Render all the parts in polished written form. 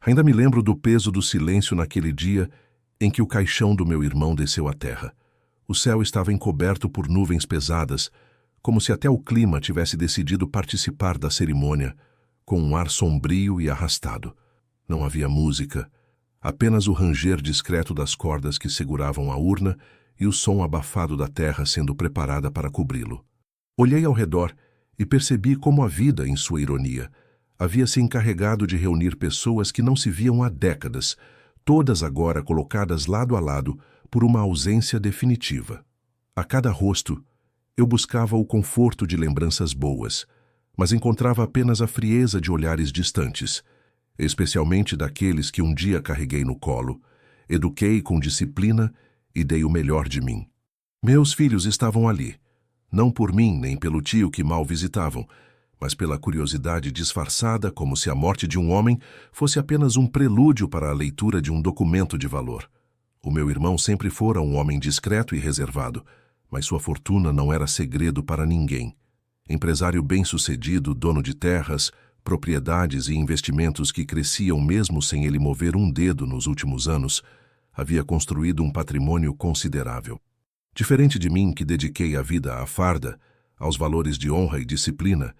Ainda me lembro do peso do silêncio naquele dia em que o caixão do meu irmão desceu à terra. O céu estava encoberto por nuvens pesadas, como se até o clima tivesse decidido participar da cerimônia, com um ar sombrio e arrastado. Não havia música, apenas o ranger discreto das cordas que seguravam a urna e o som abafado da terra sendo preparada para cobri-lo. Olhei ao redor e percebi como a vida, em sua ironia, havia se encarregado de reunir pessoas que não se viam há décadas, todas agora colocadas lado a lado por uma ausência definitiva. A cada rosto, eu buscava o conforto de lembranças boas, mas encontrava apenas a frieza de olhares distantes, especialmente daqueles que um dia carreguei no colo, eduquei com disciplina e dei o melhor de mim. Meus filhos estavam ali, não por mim nem pelo tio que mal visitavam, mas pela curiosidade disfarçada, como se a morte de um homem fosse apenas um prelúdio para a leitura de um documento de valor. O meu irmão sempre fora um homem discreto e reservado, mas sua fortuna não era segredo para ninguém. Empresário bem-sucedido, dono de terras, propriedades e investimentos que cresciam mesmo sem ele mover um dedo nos últimos anos, havia construído um patrimônio considerável. Diferente de mim, que dediquei a vida à farda, aos valores de honra e disciplina,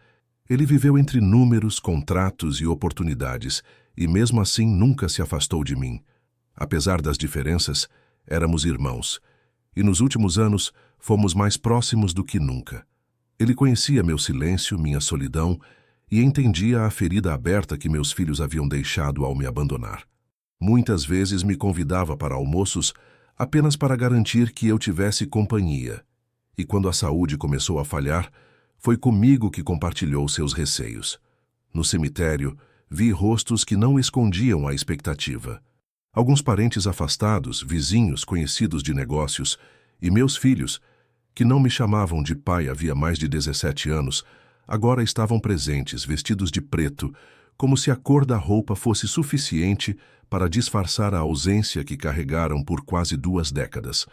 ele viveu entre números, contratos e oportunidades, e mesmo assim nunca se afastou de mim. Apesar das diferenças, éramos irmãos, e nos últimos anos fomos mais próximos do que nunca. Ele conhecia meu silêncio, minha solidão, e entendia a ferida aberta que meus filhos haviam deixado ao me abandonar. Muitas vezes me convidava para almoços apenas para garantir que eu tivesse companhia, e quando a saúde começou a falhar, foi comigo que compartilhou seus receios. No cemitério, vi rostos que não escondiam a expectativa. Alguns parentes afastados, vizinhos, conhecidos de negócios, e meus filhos, que não me chamavam de pai havia mais de 17 anos, agora estavam presentes, vestidos de preto, como se a cor da roupa fosse suficiente para disfarçar a ausência que carregaram por quase 2 décadas.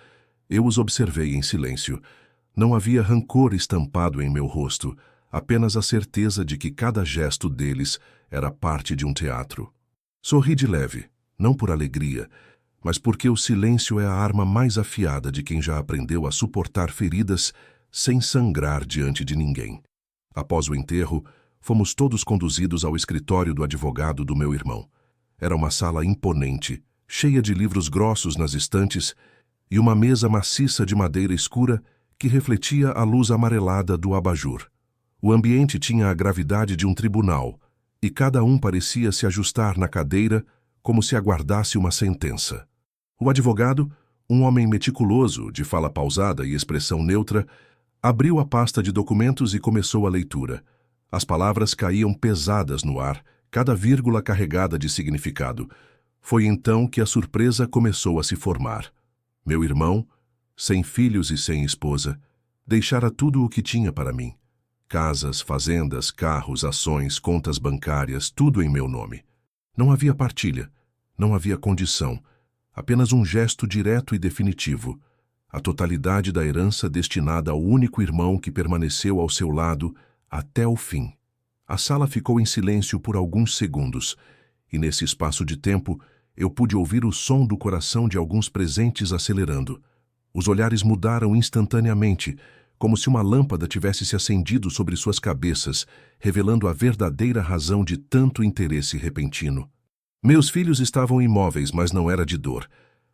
Eu os observei em silêncio. Não havia rancor estampado em meu rosto, apenas a certeza de que cada gesto deles era parte de um teatro. Sorri de leve, não por alegria, mas porque o silêncio é a arma mais afiada de quem já aprendeu a suportar feridas sem sangrar diante de ninguém. Após o enterro, fomos todos conduzidos ao escritório do advogado do meu irmão. Era uma sala imponente, cheia de livros grossos nas estantes e uma mesa maciça de madeira escura que refletia a luz amarelada do abajur. O ambiente tinha a gravidade de um tribunal, e cada um parecia se ajustar na cadeira como se aguardasse uma sentença. O advogado, um homem meticuloso, de fala pausada e expressão neutra, abriu a pasta de documentos e começou a leitura. As palavras caíam pesadas no ar, cada vírgula carregada de significado. Foi então que a surpresa começou a se formar. Meu irmão, sem filhos e sem esposa, deixara tudo o que tinha para mim. Casas, fazendas, carros, ações, contas bancárias, tudo em meu nome. Não havia partilha, não havia condição, apenas um gesto direto e definitivo. A totalidade da herança destinada ao único irmão que permaneceu ao seu lado até o fim. A sala ficou em silêncio por alguns segundos, e nesse espaço de tempo eu pude ouvir o som do coração de alguns presentes acelerando. Os olhares mudaram instantaneamente, como se uma lâmpada tivesse se acendido sobre suas cabeças, revelando a verdadeira razão de tanto interesse repentino. Meus filhos estavam imóveis, mas não era de dor.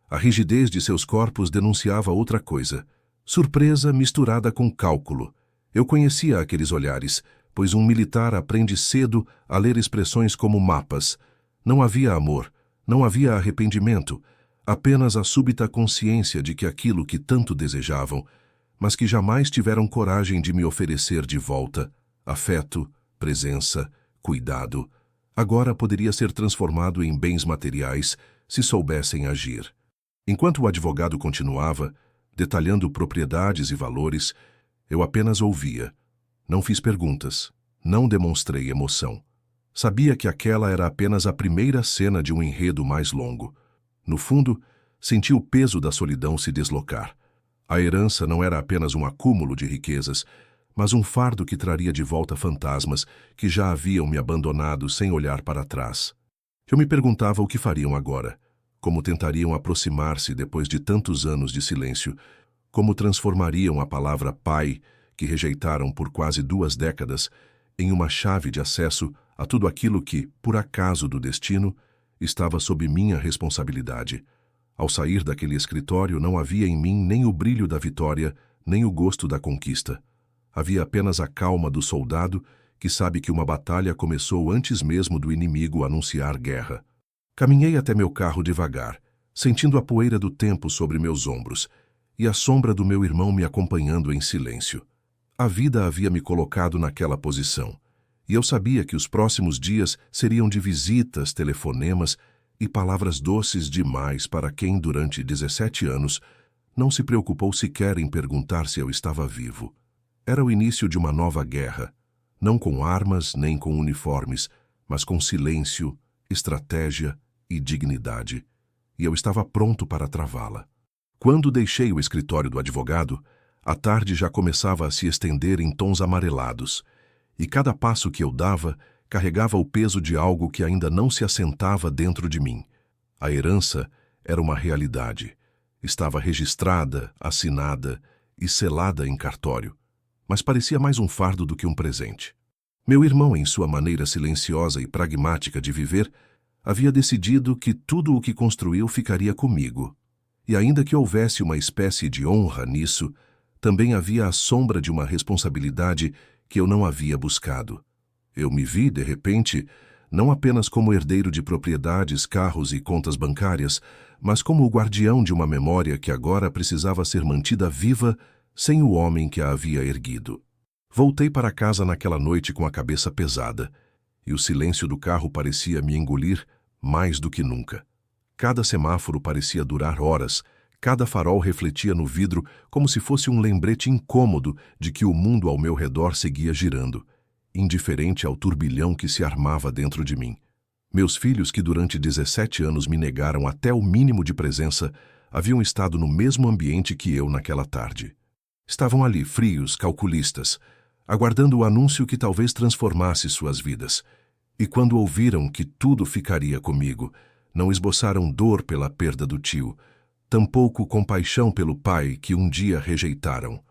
A rigidez de seus corpos denunciava outra coisa. Surpresa misturada com cálculo. Eu conhecia aqueles olhares, pois um militar aprende cedo a ler expressões como mapas. Não havia amor, não havia arrependimento, apenas a súbita consciência de que aquilo que tanto desejavam, mas que jamais tiveram coragem de me oferecer de volta, afeto, presença, cuidado, agora poderia ser transformado em bens materiais se soubessem agir. Enquanto o advogado continuava, detalhando propriedades e valores, eu apenas ouvia. Não fiz perguntas, não demonstrei emoção. Sabia que aquela era apenas a primeira cena de um enredo mais longo. No fundo, senti o peso da solidão se deslocar. A herança não era apenas um acúmulo de riquezas, mas um fardo que traria de volta fantasmas que já haviam me abandonado sem olhar para trás. Eu me perguntava o que fariam agora, como tentariam aproximar-se depois de tantos anos de silêncio, como transformariam a palavra pai, que rejeitaram por quase 2 décadas, em uma chave de acesso a tudo aquilo que, por acaso do destino, estava sob minha responsabilidade. Ao sair daquele escritório, não havia em mim nem o brilho da vitória, nem o gosto da conquista. Havia apenas a calma do soldado que sabe que uma batalha começou antes mesmo do inimigo anunciar guerra. Caminhei até meu carro devagar, sentindo a poeira do tempo sobre meus ombros e a sombra do meu irmão me acompanhando em silêncio. A vida havia me colocado naquela posição, e eu sabia que os próximos dias seriam de visitas, telefonemas e palavras doces demais para quem, durante 17 anos, não se preocupou sequer em perguntar se eu estava vivo. Era o início de uma nova guerra, não com armas nem com uniformes, mas com silêncio, estratégia e dignidade, e eu estava pronto para travá-la. Quando deixei o escritório do advogado, a tarde já começava a se estender em tons amarelados, e cada passo que eu dava carregava o peso de algo que ainda não se assentava dentro de mim. A herança era uma realidade. Estava registrada, assinada e selada em cartório, mas parecia mais um fardo do que um presente. Meu irmão, em sua maneira silenciosa e pragmática de viver, havia decidido que tudo o que construiu ficaria comigo. E ainda que houvesse uma espécie de honra nisso, também havia a sombra de uma responsabilidade que eu não havia buscado. Eu me vi, de repente, não apenas como herdeiro de propriedades, carros e contas bancárias, mas como o guardião de uma memória que agora precisava ser mantida viva sem o homem que a havia erguido. Voltei para casa naquela noite com a cabeça pesada, e o silêncio do carro parecia me engolir mais do que nunca. Cada semáforo parecia durar horas, cada farol refletia no vidro como se fosse um lembrete incômodo de que o mundo ao meu redor seguia girando, indiferente ao turbilhão que se armava dentro de mim. Meus filhos, que durante 17 anos me negaram até o mínimo de presença, haviam estado no mesmo ambiente que eu naquela tarde. Estavam ali, frios, calculistas, aguardando o anúncio que talvez transformasse suas vidas. E quando ouviram que tudo ficaria comigo, não esboçaram dor pela perda do tio, tampouco compaixão pelo pai que um dia rejeitaram.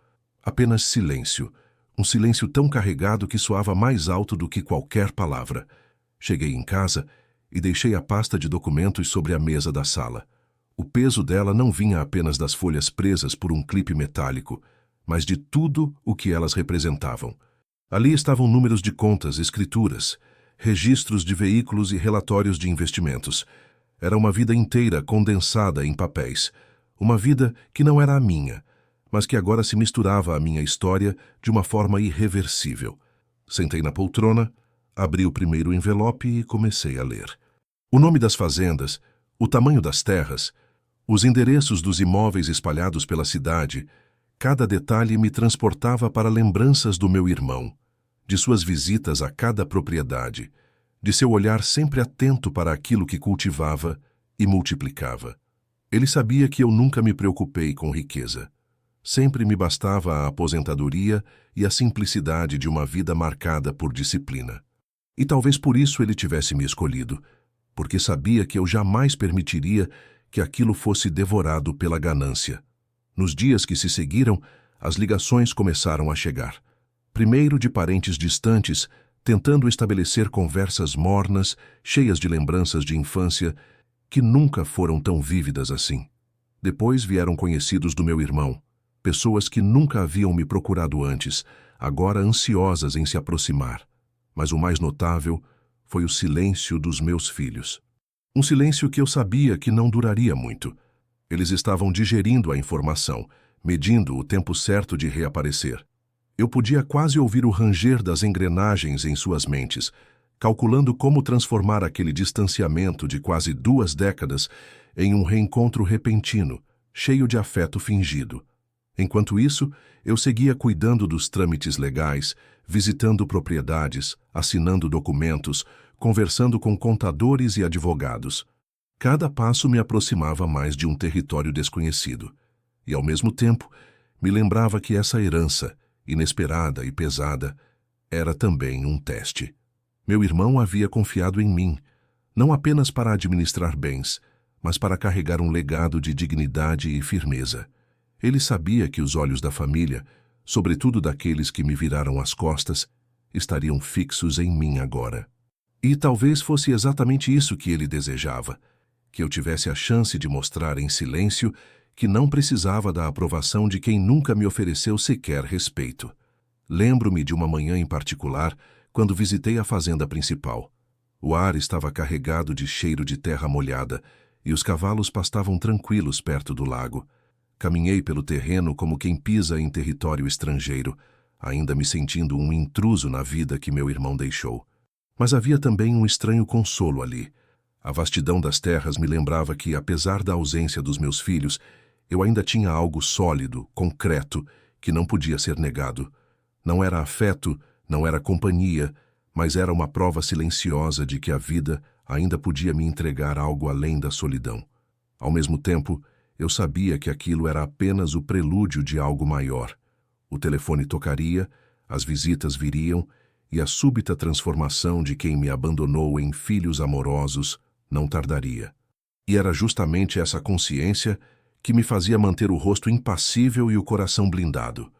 Apenas silêncio, um silêncio tão carregado que soava mais alto do que qualquer palavra. Cheguei em casa e deixei a pasta de documentos sobre a mesa da sala. O peso dela não vinha apenas das folhas presas por um clipe metálico, mas de tudo o que elas representavam. Ali estavam números de contas, escrituras, registros de veículos e relatórios de investimentos. Era uma vida inteira condensada em papéis. Uma vida que não era a minha, mas que agora se misturava à minha história de uma forma irreversível. Sentei na poltrona, abri o primeiro envelope e comecei a ler. O nome das fazendas, o tamanho das terras, os endereços dos imóveis espalhados pela cidade, cada detalhe me transportava para lembranças do meu irmão, de suas visitas a cada propriedade, de seu olhar sempre atento para aquilo que cultivava e multiplicava. Ele sabia que eu nunca me preocupei com riqueza. Sempre me bastava a aposentadoria e a simplicidade de uma vida marcada por disciplina. E talvez por isso ele tivesse me escolhido, porque sabia que eu jamais permitiria que aquilo fosse devorado pela ganância. Nos dias que se seguiram, as ligações começaram a chegar. Primeiro de parentes distantes, tentando estabelecer conversas mornas, cheias de lembranças de infância, que nunca foram tão vívidas assim. Depois vieram conhecidos do meu irmão, pessoas que nunca haviam me procurado antes, agora ansiosas em se aproximar. Mas o mais notável foi o silêncio dos meus filhos. Um silêncio que eu sabia que não duraria muito. Eles estavam digerindo a informação, medindo o tempo certo de reaparecer. Eu podia quase ouvir o ranger das engrenagens em suas mentes, calculando como transformar aquele distanciamento de quase 2 décadas em um reencontro repentino, cheio de afeto fingido. Enquanto isso, eu seguia cuidando dos trâmites legais, visitando propriedades, assinando documentos, conversando com contadores e advogados. Cada passo me aproximava mais de um território desconhecido. E, ao mesmo tempo, me lembrava que essa herança, inesperada e pesada, era também um teste. Meu irmão havia confiado em mim, não apenas para administrar bens, mas para carregar um legado de dignidade e firmeza. Ele sabia que os olhos da família, sobretudo daqueles que me viraram as costas, estariam fixos em mim agora. E talvez fosse exatamente isso que ele desejava, que eu tivesse a chance de mostrar em silêncio que não precisava da aprovação de quem nunca me ofereceu sequer respeito. Lembro-me de uma manhã em particular, quando visitei a fazenda principal. O ar estava carregado de cheiro de terra molhada e os cavalos pastavam tranquilos perto do lago. Caminhei pelo terreno como quem pisa em território estrangeiro, ainda me sentindo um intruso na vida que meu irmão deixou. Mas havia também um estranho consolo ali. A vastidão das terras me lembrava que, apesar da ausência dos meus filhos, eu ainda tinha algo sólido, concreto, que não podia ser negado. Não era afeto, não era companhia, mas era uma prova silenciosa de que a vida ainda podia me entregar algo além da solidão. Ao mesmo tempo, eu sabia que aquilo era apenas o prelúdio de algo maior. O telefone tocaria, as visitas viriam, e a súbita transformação de quem me abandonou em filhos amorosos não tardaria. E era justamente essa consciência que me fazia manter o rosto impassível e o coração blindado,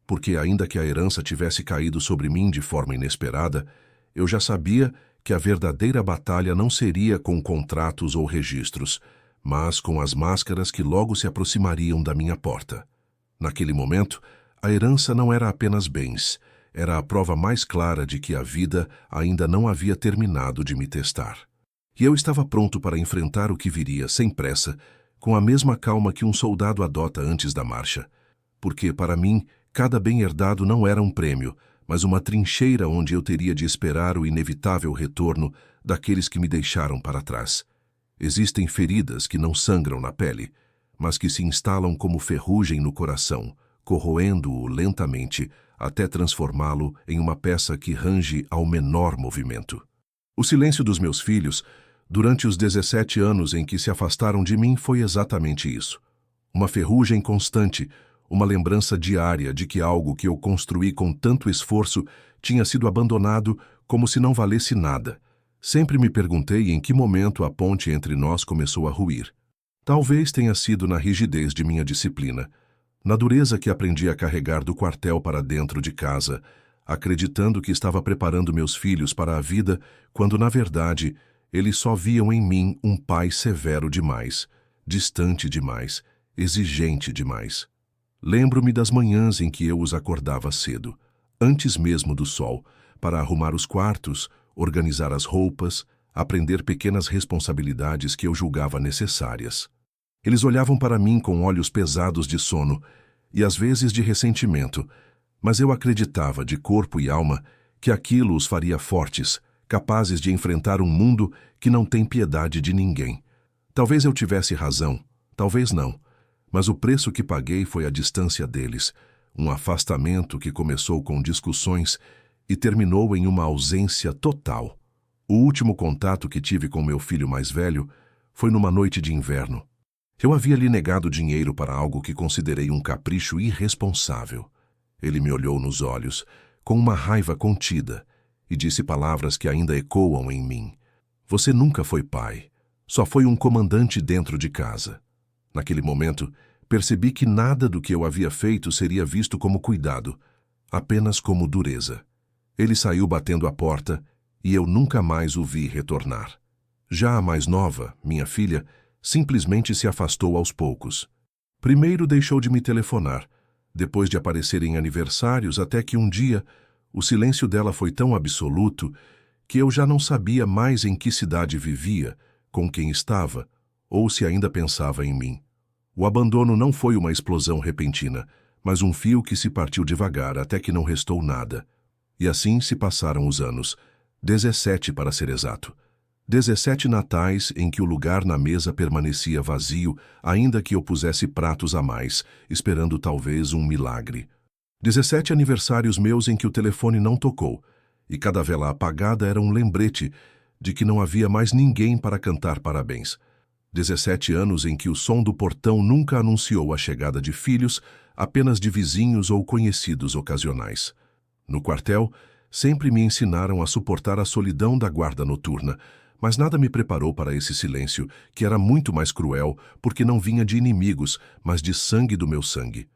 porque ainda que a herança tivesse caído sobre mim de forma inesperada, eu já sabia que a verdadeira batalha não seria com contratos ou registros, mas com as máscaras que logo se aproximariam da minha porta. Naquele momento, a herança não era apenas bens, era a prova mais clara de que a vida ainda não havia terminado de me testar. E eu estava pronto para enfrentar o que viria sem pressa, com a mesma calma que um soldado adota antes da marcha. Porque, para mim, cada bem herdado não era um prêmio, mas uma trincheira onde eu teria de esperar o inevitável retorno daqueles que me deixaram para trás. Existem feridas que não sangram na pele, mas que se instalam como ferrugem no coração, corroendo-o lentamente até transformá-lo em uma peça que range ao menor movimento. O silêncio dos meus filhos, durante os 17 anos em que se afastaram de mim, foi exatamente isso. Uma ferrugem constante, uma lembrança diária de que algo que eu construí com tanto esforço tinha sido abandonado como se não valesse nada. Sempre me perguntei em que momento a ponte entre nós começou a ruir. Talvez tenha sido na rigidez de minha disciplina, na dureza que aprendi a carregar do quartel para dentro de casa, acreditando que estava preparando meus filhos para a vida, quando, na verdade, eles só viam em mim um pai severo demais, distante demais, exigente demais. Lembro-me das manhãs em que eu os acordava cedo, antes mesmo do sol, para arrumar os quartos, organizar as roupas, aprender pequenas responsabilidades que eu julgava necessárias. Eles olhavam para mim com olhos pesados de sono e às vezes de ressentimento, mas eu acreditava de corpo e alma que aquilo os faria fortes, capazes de enfrentar um mundo que não tem piedade de ninguém. Talvez eu tivesse razão, talvez não, mas o preço que paguei foi a distância deles, um afastamento que começou com discussões e terminou em uma ausência total. O último contato que tive com meu filho mais velho foi numa noite de inverno. Eu havia lhe negado dinheiro para algo que considerei um capricho irresponsável. Ele me olhou nos olhos, com uma raiva contida, e disse palavras que ainda ecoam em mim. Você nunca foi pai, só foi um comandante dentro de casa. Naquele momento, percebi que nada do que eu havia feito seria visto como cuidado, apenas como dureza. Ele saiu batendo a porta, e eu nunca mais o vi retornar. Já a mais nova, minha filha, simplesmente se afastou aos poucos. Primeiro deixou de me telefonar, depois de aparecer em aniversários, até que um dia o silêncio dela foi tão absoluto que eu já não sabia mais em que cidade vivia, com quem estava, ou se ainda pensava em mim. O abandono não foi uma explosão repentina, mas um fio que se partiu devagar até que não restou nada. E assim se passaram os anos, 17 para ser exato. 17 natais em que o lugar na mesa permanecia vazio, ainda que eu pusesse pratos a mais, esperando talvez um milagre. 17 aniversários meus em que o telefone não tocou, e cada vela apagada era um lembrete de que não havia mais ninguém para cantar parabéns. 17 anos em que o som do portão nunca anunciou a chegada de filhos, apenas de vizinhos ou conhecidos ocasionais. No quartel, sempre me ensinaram a suportar a solidão da guarda noturna, Mas nada me preparou para esse silêncio, que era muito mais cruel, porque não vinha de inimigos, mas de sangue do meu sangue.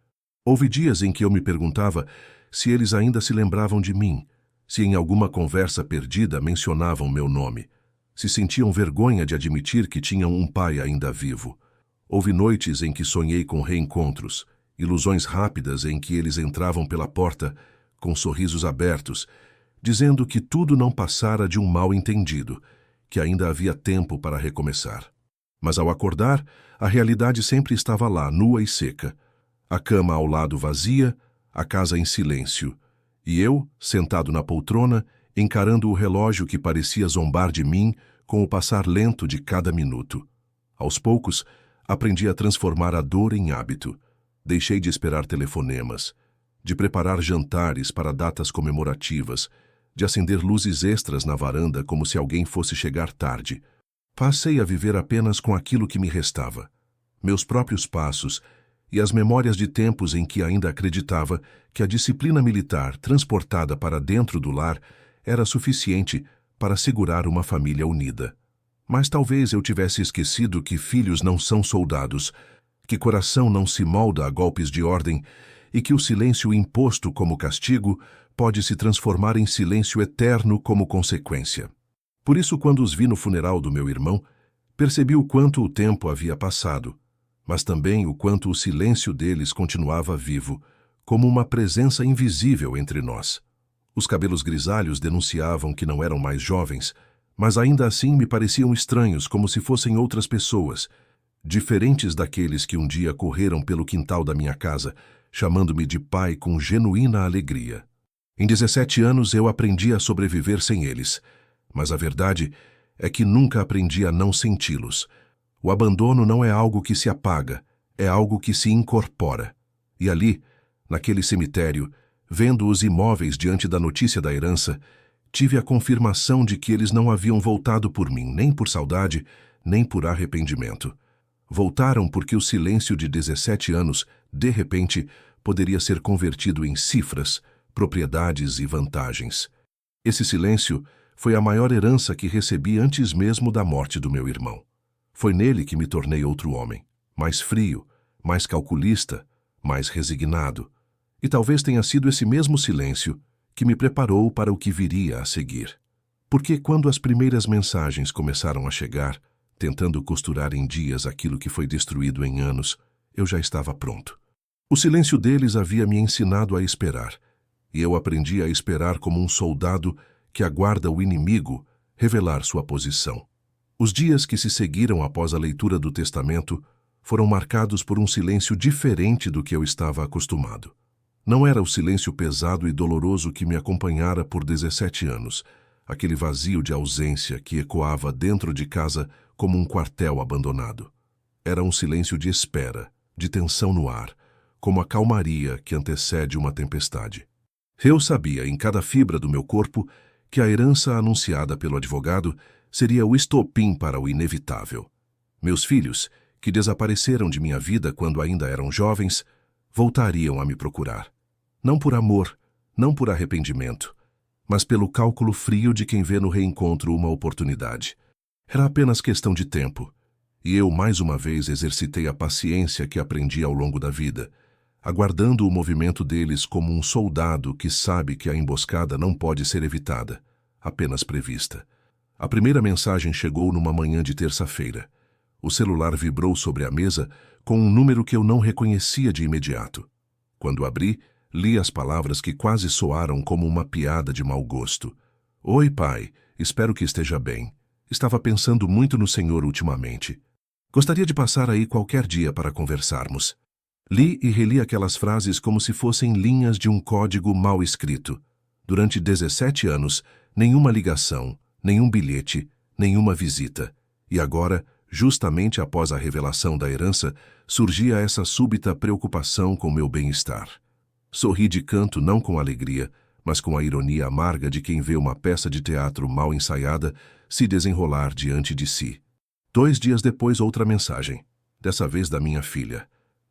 Houve dias em que eu me perguntava se eles ainda se lembravam de mim, se em alguma conversa perdida mencionavam meu nome, se sentiam vergonha de admitir que tinham um pai ainda vivo. Houve noites em que sonhei com reencontros, ilusões rápidas em que eles entravam pela porta, com sorrisos abertos, dizendo que tudo não passara de um mal-entendido, que ainda havia tempo para recomeçar. Mas ao acordar, a realidade sempre estava lá, nua e seca. A cama ao lado vazia, a casa em silêncio, e eu, sentado na poltrona, encarando o relógio que parecia zombar de mim com o passar lento de cada minuto. Aos poucos, aprendi a transformar a dor em hábito. Deixei de esperar telefonemas, de preparar jantares para datas comemorativas, de acender luzes extras na varanda como se alguém fosse chegar tarde. Passei a viver apenas com aquilo que me restava, meus próprios passos e as memórias de tempos em que ainda acreditava que a disciplina militar transportada para dentro do lar era suficiente para segurar uma família unida. Mas talvez eu tivesse esquecido que filhos não são soldados, que coração não se molda a golpes de ordem e que o silêncio imposto como castigo pode se transformar em silêncio eterno como consequência. Por isso, quando os vi no funeral do meu irmão, percebi o quanto o tempo havia passado, mas também o quanto o silêncio deles continuava vivo, como uma presença invisível entre nós. Os cabelos grisalhos denunciavam que não eram mais jovens, mas ainda assim me pareciam estranhos, como se fossem outras pessoas, diferentes daqueles que um dia correram pelo quintal da minha casa, chamando-me de pai com genuína alegria. Em 17 anos eu aprendi a sobreviver sem eles, mas a verdade é que nunca aprendi a não senti-los. O abandono não é algo que se apaga, é algo que se incorpora. E ali, naquele cemitério, vendo os imóveis diante da notícia da herança, tive a confirmação de que eles não haviam voltado por mim, nem por saudade, nem por arrependimento. Voltaram porque o silêncio de 17 anos, de repente, poderia ser convertido em cifras, propriedades e vantagens. Esse silêncio foi a maior herança que recebi antes mesmo da morte do meu irmão. Foi nele que me tornei outro homem, mais frio, mais calculista, mais resignado. E talvez tenha sido esse mesmo silêncio que me preparou para o que viria a seguir. Porque quando as primeiras mensagens começaram a chegar, tentando costurar em dias aquilo que foi destruído em anos, eu já estava pronto. O silêncio deles havia me ensinado a esperar, e eu aprendi a esperar como um soldado que aguarda o inimigo revelar sua posição. Os dias que se seguiram após a leitura do testamento foram marcados por um silêncio diferente do que eu estava acostumado. Não era o silêncio pesado e doloroso que me acompanhara por 17 anos, aquele vazio de ausência que ecoava dentro de casa como um quartel abandonado. Era um silêncio de espera, de tensão no ar, como a calmaria que antecede uma tempestade. Eu sabia, em cada fibra do meu corpo, que a herança anunciada pelo advogado seria o estopim para o inevitável. Meus filhos, que desapareceram de minha vida quando ainda eram jovens, voltariam a me procurar. Não por amor, não por arrependimento, mas pelo cálculo frio de quem vê no reencontro uma oportunidade. Era apenas questão de tempo, e eu mais uma vez exercitei a paciência que aprendi ao longo da vida, aguardando o movimento deles como um soldado que sabe que a emboscada não pode ser evitada, apenas prevista. A primeira mensagem chegou numa manhã de terça-feira. O celular vibrou sobre a mesa com um número que eu não reconhecia de imediato. Quando abri, li as palavras que quase soaram como uma piada de mau gosto. Oi, pai. Espero que esteja bem. Estava pensando muito no senhor ultimamente. Gostaria de passar aí qualquer dia para conversarmos. Li e reli aquelas frases como se fossem linhas de um código mal escrito. Durante 17 anos, nenhuma ligação, nenhum bilhete, nenhuma visita. E agora, justamente após a revelação da herança, surgia essa súbita preocupação com meu bem-estar. Sorri de canto não com alegria, mas com a ironia amarga de quem vê uma peça de teatro mal ensaiada se desenrolar diante de si. 2 dias depois, outra mensagem, dessa vez da minha filha.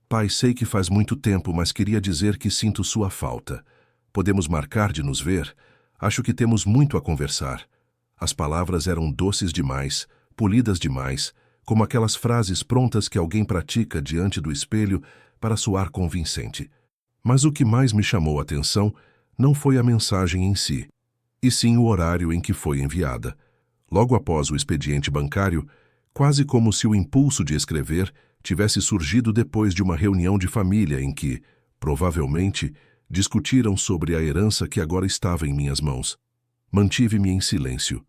Pai, sei que faz muito tempo, mas queria dizer que sinto sua falta. Podemos marcar de nos ver? Acho que temos muito a conversar. As palavras eram doces demais, polidas demais, como aquelas frases prontas que alguém pratica diante do espelho para soar convincente. Mas o que mais me chamou a atenção não foi a mensagem em si, e sim o horário em que foi enviada. Logo após o expediente bancário, quase como se o impulso de escrever tivesse surgido depois de uma reunião de família em que, provavelmente, discutiram sobre a herança que agora estava em minhas mãos. Mantive-me em silêncio.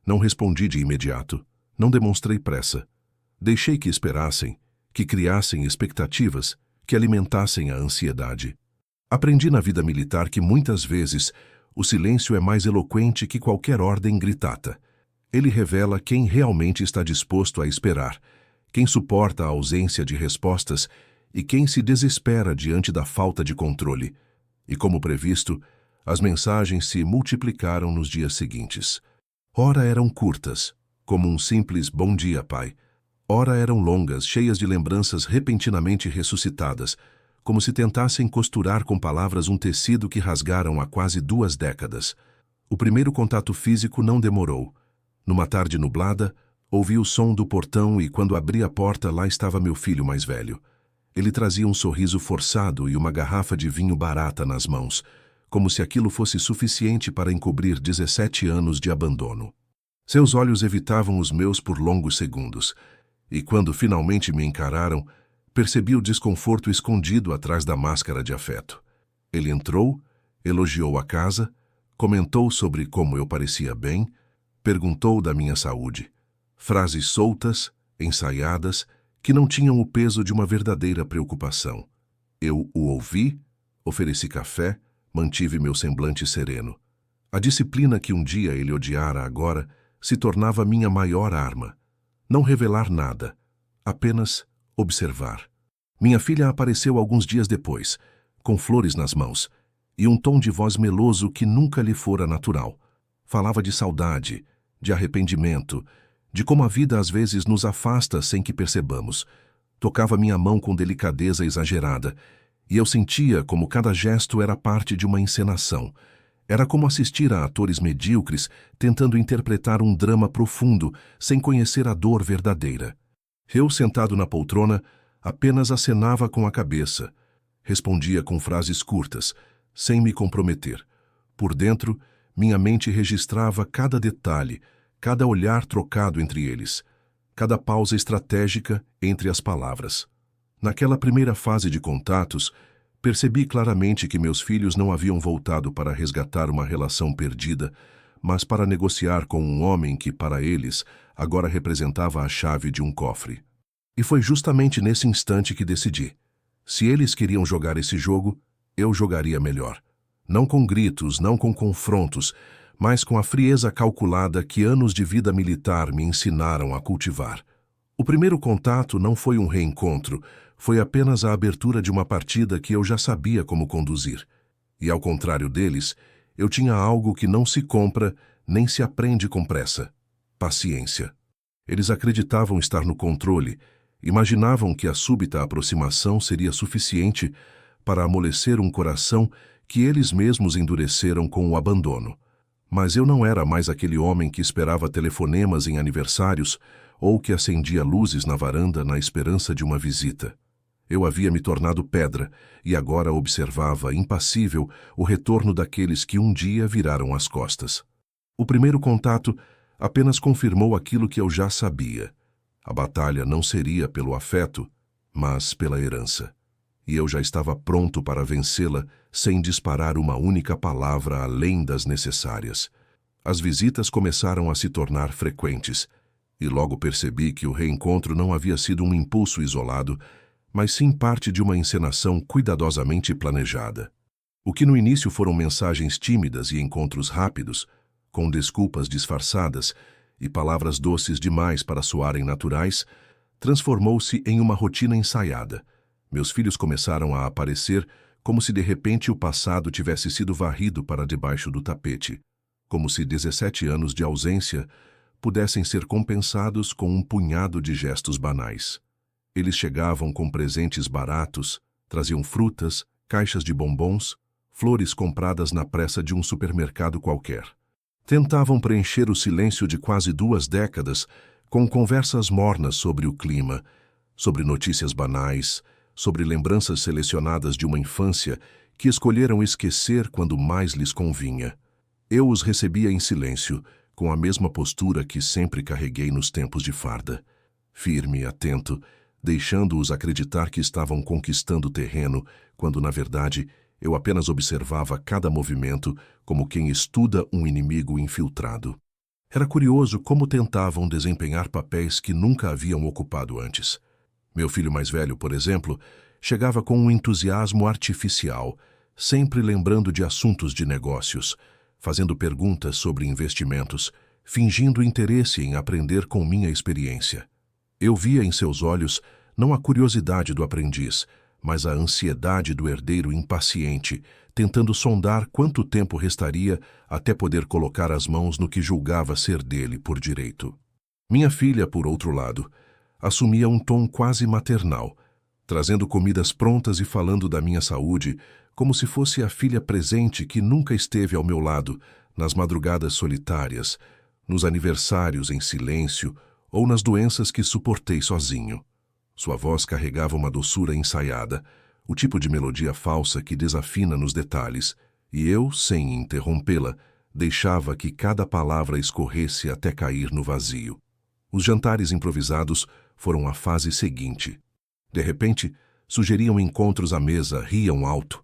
Não respondi de imediato. Não demonstrei pressa. Deixei que esperassem, que criassem expectativas, que alimentassem a ansiedade. Aprendi na vida militar que muitas vezes o silêncio é mais eloquente que qualquer ordem gritada. Ele revela quem realmente está disposto a esperar, quem suporta a ausência de respostas e quem se desespera diante da falta de controle. E como previsto, as mensagens se multiplicaram nos dias seguintes. Ora eram curtas, como um simples "Bom dia, pai". Ora eram longas, cheias de lembranças repentinamente ressuscitadas, como se tentassem costurar com palavras um tecido que rasgaram há quase 2 décadas. O primeiro contato físico não demorou. Numa tarde nublada, ouvi o som do portão e, quando abri a porta, lá estava meu filho mais velho. Ele trazia um sorriso forçado e uma garrafa de vinho barata nas mãos, como se aquilo fosse suficiente para encobrir 17 anos de abandono. Seus olhos evitavam os meus por longos segundos, e quando finalmente me encararam, percebi o desconforto escondido atrás da máscara de afeto. Ele entrou, elogiou a casa, comentou sobre como eu parecia bem, perguntou da minha saúde. Frases soltas, ensaiadas, que não tinham o peso de uma verdadeira preocupação. Eu o ouvi, ofereci café, mantive meu semblante sereno. A disciplina que um dia ele odiara agora se tornava minha maior arma. Não revelar nada, apenas observar. Minha filha apareceu alguns dias depois, com flores nas mãos, e um tom de voz meloso que nunca lhe fora natural. Falava de saudade, de arrependimento, de como a vida às vezes nos afasta sem que percebamos. Tocava minha mão com delicadeza exagerada, e eu sentia como cada gesto era parte de uma encenação. Era como assistir a atores medíocres tentando interpretar um drama profundo, sem conhecer a dor verdadeira. Eu, sentado na poltrona, apenas acenava com a cabeça. Respondia com frases curtas, sem me comprometer. Por dentro, minha mente registrava cada detalhe, cada olhar trocado entre eles, cada pausa estratégica entre as palavras. Naquela primeira fase de contatos, percebi claramente que meus filhos não haviam voltado para resgatar uma relação perdida, mas para negociar com um homem que, para eles, agora representava a chave de um cofre. E foi justamente nesse instante que decidi. Se eles queriam jogar esse jogo, eu jogaria melhor. Não com gritos, não com confrontos, mas com a frieza calculada que anos de vida militar me ensinaram a cultivar. O primeiro contato não foi um reencontro, foi apenas a abertura de uma partida que eu já sabia como conduzir. E ao contrário deles, eu tinha algo que não se compra nem se aprende com pressa: paciência. Eles acreditavam estar no controle, imaginavam que a súbita aproximação seria suficiente para amolecer um coração que eles mesmos endureceram com o abandono. Mas eu não era mais aquele homem que esperava telefonemas em aniversários ou que acendia luzes na varanda na esperança de uma visita. Eu havia me tornado pedra e agora observava, impassível, o retorno daqueles que um dia viraram as costas. O primeiro contato apenas confirmou aquilo que eu já sabia. A batalha não seria pelo afeto, mas pela herança. E eu já estava pronto para vencê-la sem disparar uma única palavra além das necessárias. As visitas começaram a se tornar frequentes, e logo percebi que o reencontro não havia sido um impulso isolado, mas sim parte de uma encenação cuidadosamente planejada. O que no início foram mensagens tímidas e encontros rápidos, com desculpas disfarçadas e palavras doces demais para soarem naturais, transformou-se em uma rotina ensaiada. Meus filhos começaram a aparecer como se de repente o passado tivesse sido varrido para debaixo do tapete, como se 17 anos de ausência pudessem ser compensados com um punhado de gestos banais. Eles chegavam com presentes baratos, traziam frutas, caixas de bombons, flores compradas na pressa de um supermercado qualquer. Tentavam preencher o silêncio de quase 2 décadas com conversas mornas sobre o clima, sobre notícias banais, sobre lembranças selecionadas de uma infância que escolheram esquecer quando mais lhes convinha. Eu os recebia em silêncio, com a mesma postura que sempre carreguei nos tempos de farda. Firme e atento, deixando-os acreditar que estavam conquistando terreno, quando, na verdade, eu apenas observava cada movimento como quem estuda um inimigo infiltrado. Era curioso como tentavam desempenhar papéis que nunca haviam ocupado antes. Meu filho mais velho, por exemplo, chegava com um entusiasmo artificial, sempre lembrando de assuntos de negócios, fazendo perguntas sobre investimentos, fingindo interesse em aprender com minha experiência. Eu via em seus olhos não a curiosidade do aprendiz, mas a ansiedade do herdeiro impaciente, tentando sondar quanto tempo restaria até poder colocar as mãos no que julgava ser dele por direito. Minha filha, por outro lado, assumia um tom quase maternal, trazendo comidas prontas e falando da minha saúde, como se fosse a filha presente que nunca esteve ao meu lado, nas madrugadas solitárias, nos aniversários em silêncio ou nas doenças que suportei sozinho. Sua voz carregava uma doçura ensaiada, o tipo de melodia falsa que desafina nos detalhes, e eu, sem interrompê-la, deixava que cada palavra escorresse até cair no vazio. Os jantares improvisados foram a fase seguinte. De repente, sugeriam encontros à mesa, riam alto.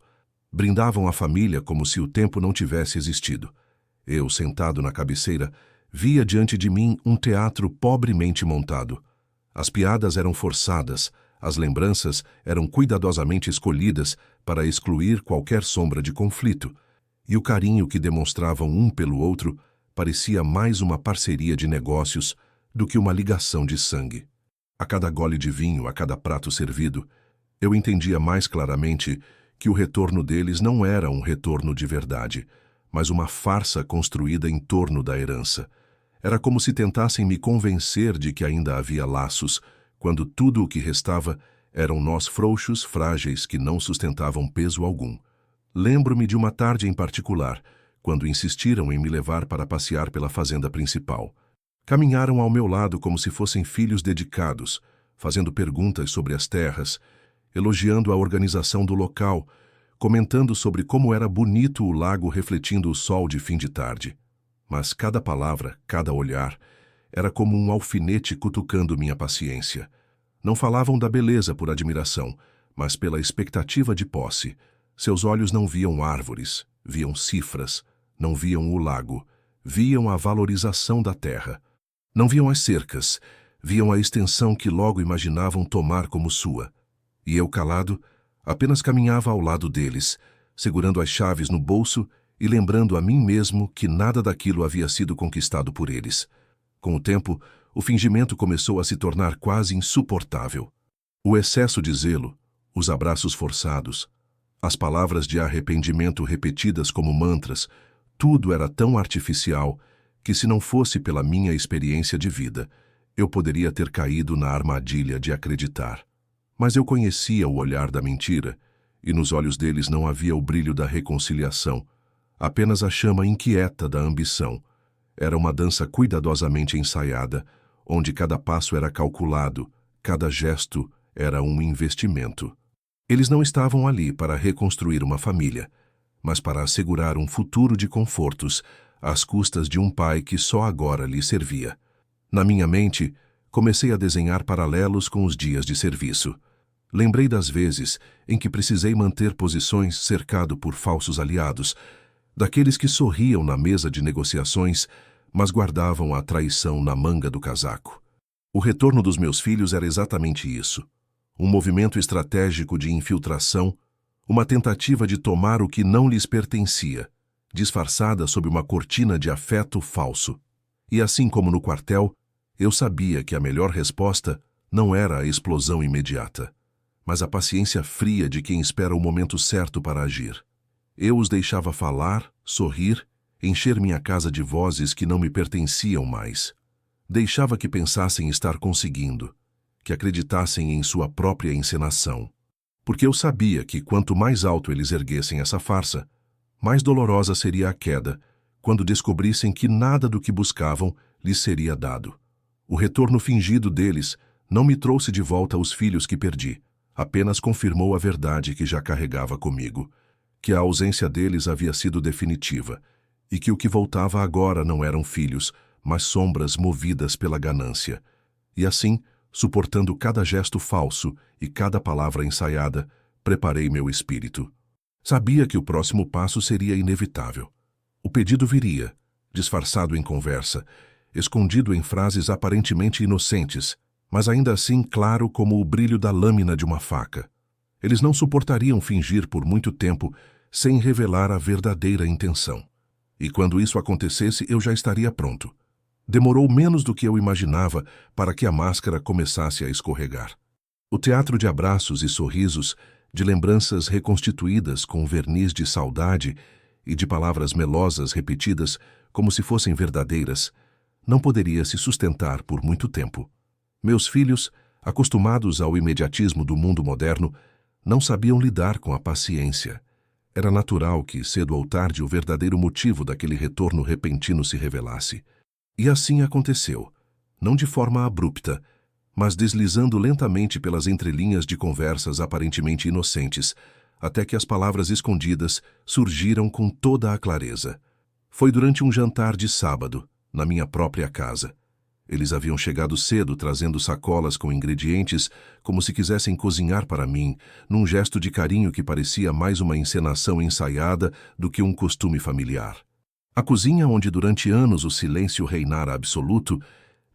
Brindavam a família como se o tempo não tivesse existido. Eu, sentado na cabeceira, via diante de mim um teatro pobremente montado. As piadas eram forçadas, as lembranças eram cuidadosamente escolhidas para excluir qualquer sombra de conflito, e o carinho que demonstravam um pelo outro parecia mais uma parceria de negócios do que uma ligação de sangue. A cada gole de vinho, a cada prato servido, eu entendia mais claramente que o retorno deles não era um retorno de verdade, mas uma farsa construída em torno da herança. Era como se tentassem me convencer de que ainda havia laços, quando tudo o que restava eram nós frouxos, frágeis, que não sustentavam peso algum. Lembro-me de uma tarde em particular, quando insistiram em me levar para passear pela fazenda principal. Caminharam ao meu lado como se fossem filhos dedicados, fazendo perguntas sobre as terras, elogiando a organização do local, comentando sobre como era bonito o lago refletindo o sol de fim de tarde. Mas cada palavra, cada olhar, era como um alfinete cutucando minha paciência. Não falavam da beleza por admiração, mas pela expectativa de posse. Seus olhos não viam árvores, viam cifras, não viam o lago, viam a valorização da terra. Não viam as cercas, viam a extensão que logo imaginavam tomar como sua. E eu, calado, apenas caminhava ao lado deles, segurando as chaves no bolso e lembrando a mim mesmo que nada daquilo havia sido conquistado por eles. Com o tempo, o fingimento começou a se tornar quase insuportável. O excesso de zelo, os abraços forçados, as palavras de arrependimento repetidas como mantras, tudo era tão artificial que, se não fosse pela minha experiência de vida, eu poderia ter caído na armadilha de acreditar. Mas eu conhecia o olhar da mentira, e nos olhos deles não havia o brilho da reconciliação, apenas a chama inquieta da ambição. Era uma dança cuidadosamente ensaiada, onde cada passo era calculado, cada gesto era um investimento. Eles não estavam ali para reconstruir uma família, mas para assegurar um futuro de confortos às custas de um pai que só agora lhe servia. Na minha mente, comecei a desenhar paralelos com os dias de serviço. Lembrei das vezes em que precisei manter posições cercado por falsos aliados, daqueles que sorriam na mesa de negociações, mas guardavam a traição na manga do casaco. O retorno dos meus filhos era exatamente isso. Um movimento estratégico de infiltração, uma tentativa de tomar o que não lhes pertencia, disfarçada sob uma cortina de afeto falso. E assim como no quartel, eu sabia que a melhor resposta não era a explosão imediata, mas a paciência fria de quem espera o momento certo para agir. Eu os deixava falar, sorrir, encher minha casa de vozes que não me pertenciam mais. Deixava que pensassem estar conseguindo, que acreditassem em sua própria encenação. Porque eu sabia que quanto mais alto eles erguessem essa farsa, mais dolorosa seria a queda, quando descobrissem que nada do que buscavam lhes seria dado. O retorno fingido deles não me trouxe de volta os filhos que perdi, apenas confirmou a verdade que já carregava comigo, que a ausência deles havia sido definitiva, e que o que voltava agora não eram filhos, mas sombras movidas pela ganância. E assim, suportando cada gesto falso e cada palavra ensaiada, preparei meu espírito. Sabia que o próximo passo seria inevitável. O pedido viria, disfarçado em conversa, escondido em frases aparentemente inocentes, mas ainda assim claro como o brilho da lâmina de uma faca. Eles não suportariam fingir por muito tempo sem revelar a verdadeira intenção. E quando isso acontecesse, eu já estaria pronto. Demorou menos do que eu imaginava para que a máscara começasse a escorregar. O teatro de abraços e sorrisos, de lembranças reconstituídas com verniz de saudade e de palavras melosas repetidas como se fossem verdadeiras, não poderia se sustentar por muito tempo. Meus filhos, acostumados ao imediatismo do mundo moderno, não sabiam lidar com a paciência. Era natural que, cedo ou tarde, o verdadeiro motivo daquele retorno repentino se revelasse. E assim aconteceu, não de forma abrupta, mas deslizando lentamente pelas entrelinhas de conversas aparentemente inocentes, até que as palavras escondidas surgiram com toda a clareza. Foi durante um jantar de sábado, na minha própria casa. Eles haviam chegado cedo trazendo sacolas com ingredientes, como se quisessem cozinhar para mim, num gesto de carinho que parecia mais uma encenação ensaiada do que um costume familiar. A cozinha, onde durante anos o silêncio reinara absoluto,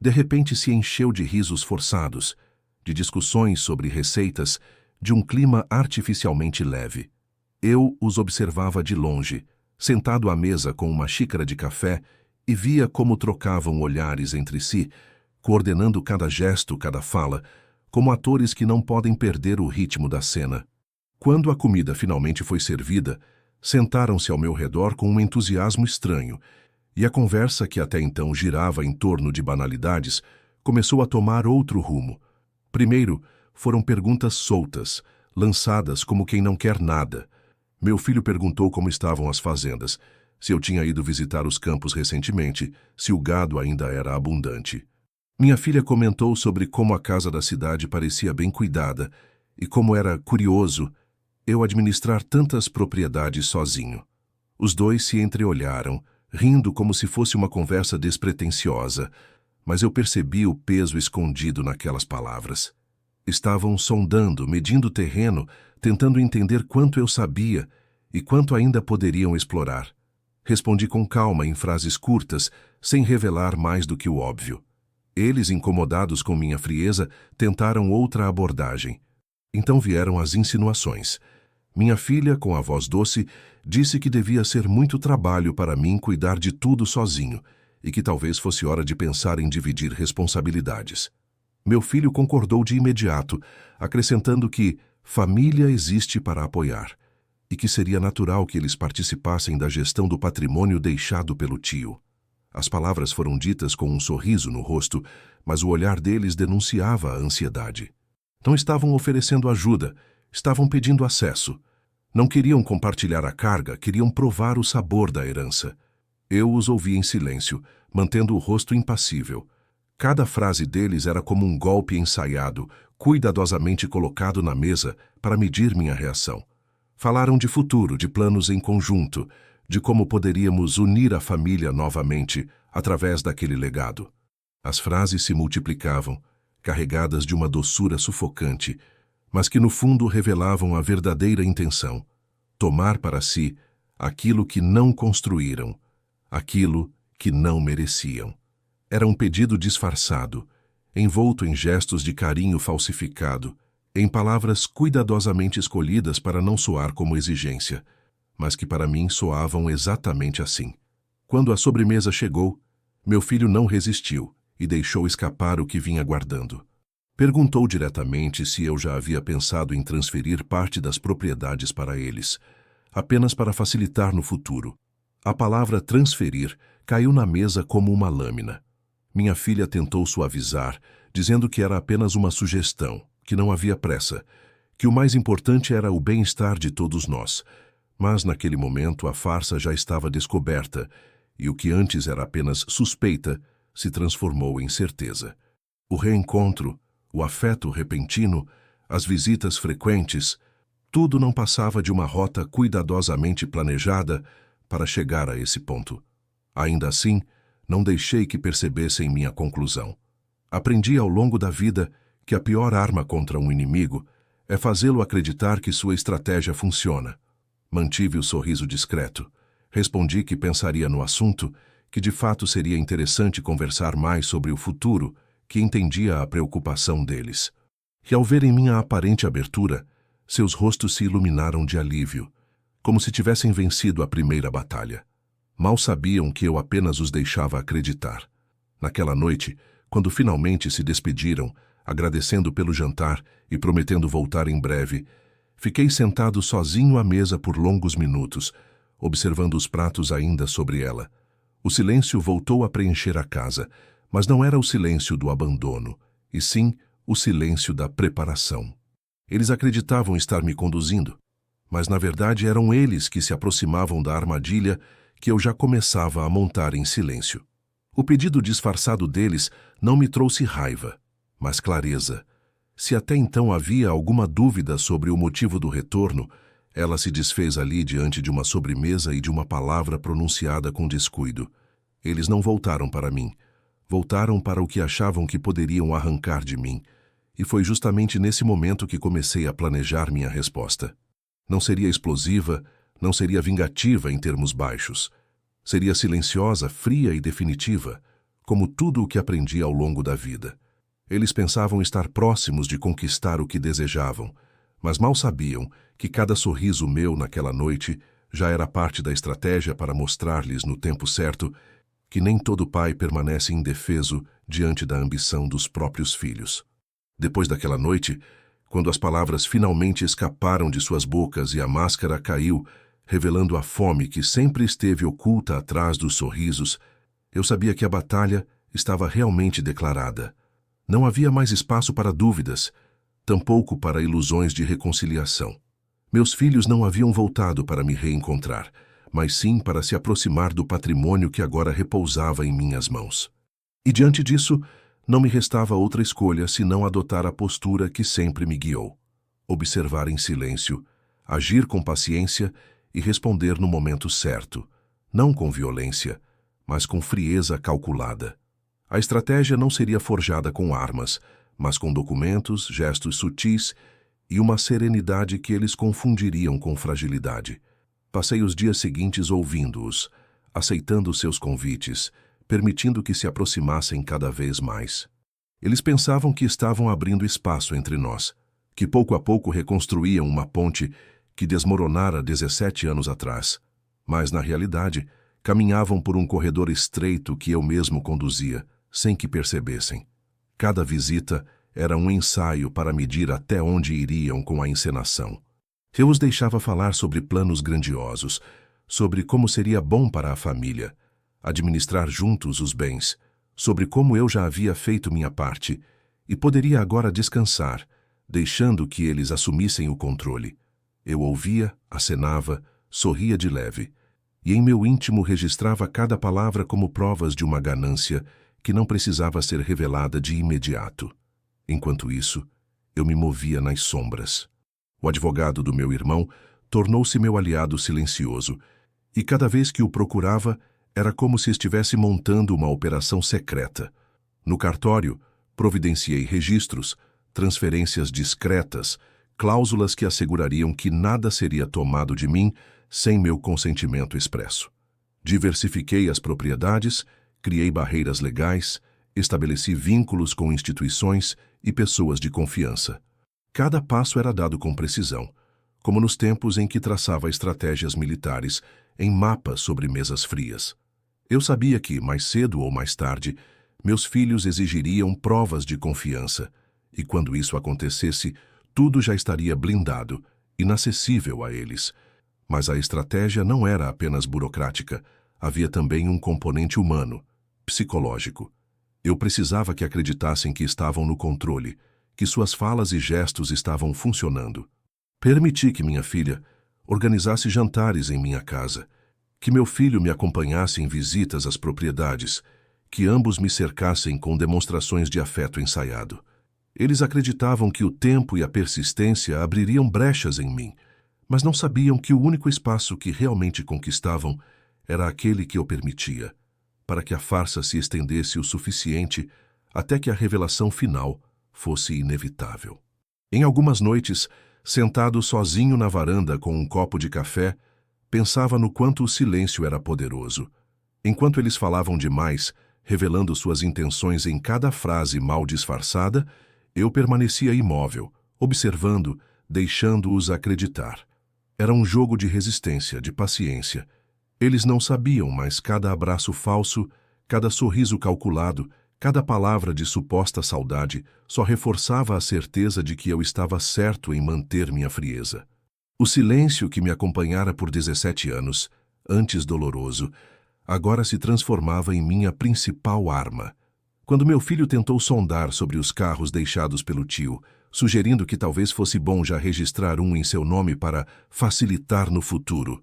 de repente se encheu de risos forçados, de discussões sobre receitas, de um clima artificialmente leve. Eu os observava de longe, sentado à mesa com uma xícara de café, e via como trocavam olhares entre si, coordenando cada gesto, cada fala, como atores que não podem perder o ritmo da cena. Quando a comida finalmente foi servida, sentaram-se ao meu redor com um entusiasmo estranho, e a conversa, que até então girava em torno de banalidades, começou a tomar outro rumo. Primeiro, foram perguntas soltas, lançadas como quem não quer nada. Meu filho perguntou como estavam as fazendas, se eu tinha ido visitar os campos recentemente, se o gado ainda era abundante. Minha filha comentou sobre como a casa da cidade parecia bem cuidada e como era curioso eu administrar tantas propriedades sozinho. Os dois se entreolharam, rindo como se fosse uma conversa despretensiosa, mas eu percebi o peso escondido naquelas palavras. Estavam sondando, medindo o terreno, tentando entender quanto eu sabia e quanto ainda poderiam explorar. Respondi com calma em frases curtas, sem revelar mais do que o óbvio. Eles, incomodados com minha frieza, tentaram outra abordagem. Então vieram as insinuações. Minha filha, com a voz doce, disse que devia ser muito trabalho para mim cuidar de tudo sozinho e que talvez fosse hora de pensar em dividir responsabilidades. Meu filho concordou de imediato, acrescentando que família existe para apoiar e que seria natural que eles participassem da gestão do patrimônio deixado pelo tio. As palavras foram ditas com um sorriso no rosto, mas o olhar deles denunciava a ansiedade. Não estavam oferecendo ajuda, estavam pedindo acesso. Não queriam compartilhar a carga, queriam provar o sabor da herança. Eu os ouvi em silêncio, mantendo o rosto impassível. Cada frase deles era como um golpe ensaiado, cuidadosamente colocado na mesa para medir minha reação. Falaram de futuro, de planos em conjunto, de como poderíamos unir a família novamente através daquele legado. As frases se multiplicavam, carregadas de uma doçura sufocante, mas que no fundo revelavam a verdadeira intenção: tomar para si aquilo que não construíram, aquilo que não mereciam. Era um pedido disfarçado, envolto em gestos de carinho falsificado, em palavras cuidadosamente escolhidas para não soar como exigência, mas que para mim soavam exatamente assim. Quando a sobremesa chegou, meu filho não resistiu e deixou escapar o que vinha guardando. Perguntou diretamente se eu já havia pensado em transferir parte das propriedades para eles, apenas para facilitar no futuro. A palavra transferir caiu na mesa como uma lâmina. Minha filha tentou suavizar, dizendo que era apenas uma sugestão, que não havia pressa, que o mais importante era o bem-estar de todos nós. Mas naquele momento a farsa já estava descoberta e o que antes era apenas suspeita se transformou em certeza. O reencontro, o afeto repentino, as visitas frequentes, tudo não passava de uma rota cuidadosamente planejada para chegar a esse ponto. Ainda assim, não deixei que percebessem minha conclusão. Aprendi ao longo da vida que a pior arma contra um inimigo é fazê-lo acreditar que sua estratégia funciona. Mantive o sorriso discreto. Respondi que pensaria no assunto, que de fato seria interessante conversar mais sobre o futuro, que entendia a preocupação deles. E ao verem minha aparente abertura, seus rostos se iluminaram de alívio, como se tivessem vencido a primeira batalha. Mal sabiam que eu apenas os deixava acreditar. Naquela noite, quando finalmente se despediram, agradecendo pelo jantar e prometendo voltar em breve, fiquei sentado sozinho à mesa por longos minutos, observando os pratos ainda sobre ela. O silêncio voltou a preencher a casa, mas não era o silêncio do abandono, e sim o silêncio da preparação. Eles acreditavam estar me conduzindo, mas na verdade eram eles que se aproximavam da armadilha que eu já começava a montar em silêncio. O pedido disfarçado deles não me trouxe raiva, mas clareza. Se até então havia alguma dúvida sobre o motivo do retorno, ela se desfez ali diante de uma sobremesa e de uma palavra pronunciada com descuido. Eles não voltaram para mim. Voltaram para o que achavam que poderiam arrancar de mim. E foi justamente nesse momento que comecei a planejar minha resposta. Não seria explosiva, não seria vingativa em termos baixos. Seria silenciosa, fria e definitiva, como tudo o que aprendi ao longo da vida. Eles pensavam estar próximos de conquistar o que desejavam, mas mal sabiam que cada sorriso meu naquela noite já era parte da estratégia para mostrar-lhes no tempo certo que nem todo pai permanece indefeso diante da ambição dos próprios filhos. Depois daquela noite, quando as palavras finalmente escaparam de suas bocas e a máscara caiu, revelando a fome que sempre esteve oculta atrás dos sorrisos, eu sabia que a batalha estava realmente declarada. Não havia mais espaço para dúvidas, tampouco para ilusões de reconciliação. Meus filhos não haviam voltado para me reencontrar, mas sim para se aproximar do patrimônio que agora repousava em minhas mãos. E diante disso, não me restava outra escolha senão adotar a postura que sempre me guiou. Observar em silêncio, agir com paciência e responder no momento certo, não com violência, mas com frieza calculada. A estratégia não seria forjada com armas, mas com documentos, gestos sutis e uma serenidade que eles confundiriam com fragilidade. Passei os dias seguintes ouvindo-os, aceitando seus convites, permitindo que se aproximassem cada vez mais. Eles pensavam que estavam abrindo espaço entre nós, que pouco a pouco reconstruíam uma ponte que desmoronara 17 anos atrás, mas, na realidade, caminhavam por um corredor estreito que eu mesmo conduzia, sem que percebessem. Cada visita era um ensaio para medir até onde iriam com a encenação. Eu os deixava falar sobre planos grandiosos, sobre como seria bom para a família, administrar juntos os bens, sobre como eu já havia feito minha parte e poderia agora descansar, deixando que eles assumissem o controle. Eu ouvia, acenava, sorria de leve, e em meu íntimo registrava cada palavra como provas de uma ganância que não precisava ser revelada de imediato. Enquanto isso, eu me movia nas sombras. O advogado do meu irmão tornou-se meu aliado silencioso, e cada vez que o procurava, era como se estivesse montando uma operação secreta. No cartório, providenciei registros, transferências discretas, cláusulas que assegurariam que nada seria tomado de mim sem meu consentimento expresso. Diversifiquei as propriedades, criei barreiras legais, estabeleci vínculos com instituições e pessoas de confiança. Cada passo era dado com precisão, como nos tempos em que traçava estratégias militares em mapas sobre mesas frias. Eu sabia que, mais cedo ou mais tarde, meus filhos exigiriam provas de confiança, e quando isso acontecesse, tudo já estaria blindado, inacessível a eles. Mas a estratégia não era apenas burocrática, havia também um componente humano, psicológico. Eu precisava que acreditassem que estavam no controle, que suas falas e gestos estavam funcionando. Permiti que minha filha organizasse jantares em minha casa, Que meu filho me acompanhasse em visitas às propriedades, que ambos me cercassem com demonstrações de afeto ensaiado. Eles acreditavam que o tempo e a persistência abririam brechas em mim, mas não sabiam que o único espaço que realmente conquistavam era aquele que eu permitia, para que a farsa se estendesse o suficiente até que a revelação final fosse inevitável. Em algumas noites, sentado sozinho na varanda com um copo de café, pensava no quanto o silêncio era poderoso. Enquanto eles falavam demais, revelando suas intenções em cada frase mal disfarçada, eu permanecia imóvel, observando, deixando-os acreditar. Era um jogo de resistência, de paciência. Eles não sabiam, mas cada abraço falso, cada sorriso calculado, cada palavra de suposta saudade só reforçava a certeza de que eu estava certo em manter minha frieza. O silêncio que me acompanhara por 17 anos, antes doloroso, agora se transformava em minha principal arma. Quando meu filho tentou sondar sobre os carros deixados pelo tio, sugerindo que talvez fosse bom já registrar um em seu nome para facilitar no futuro,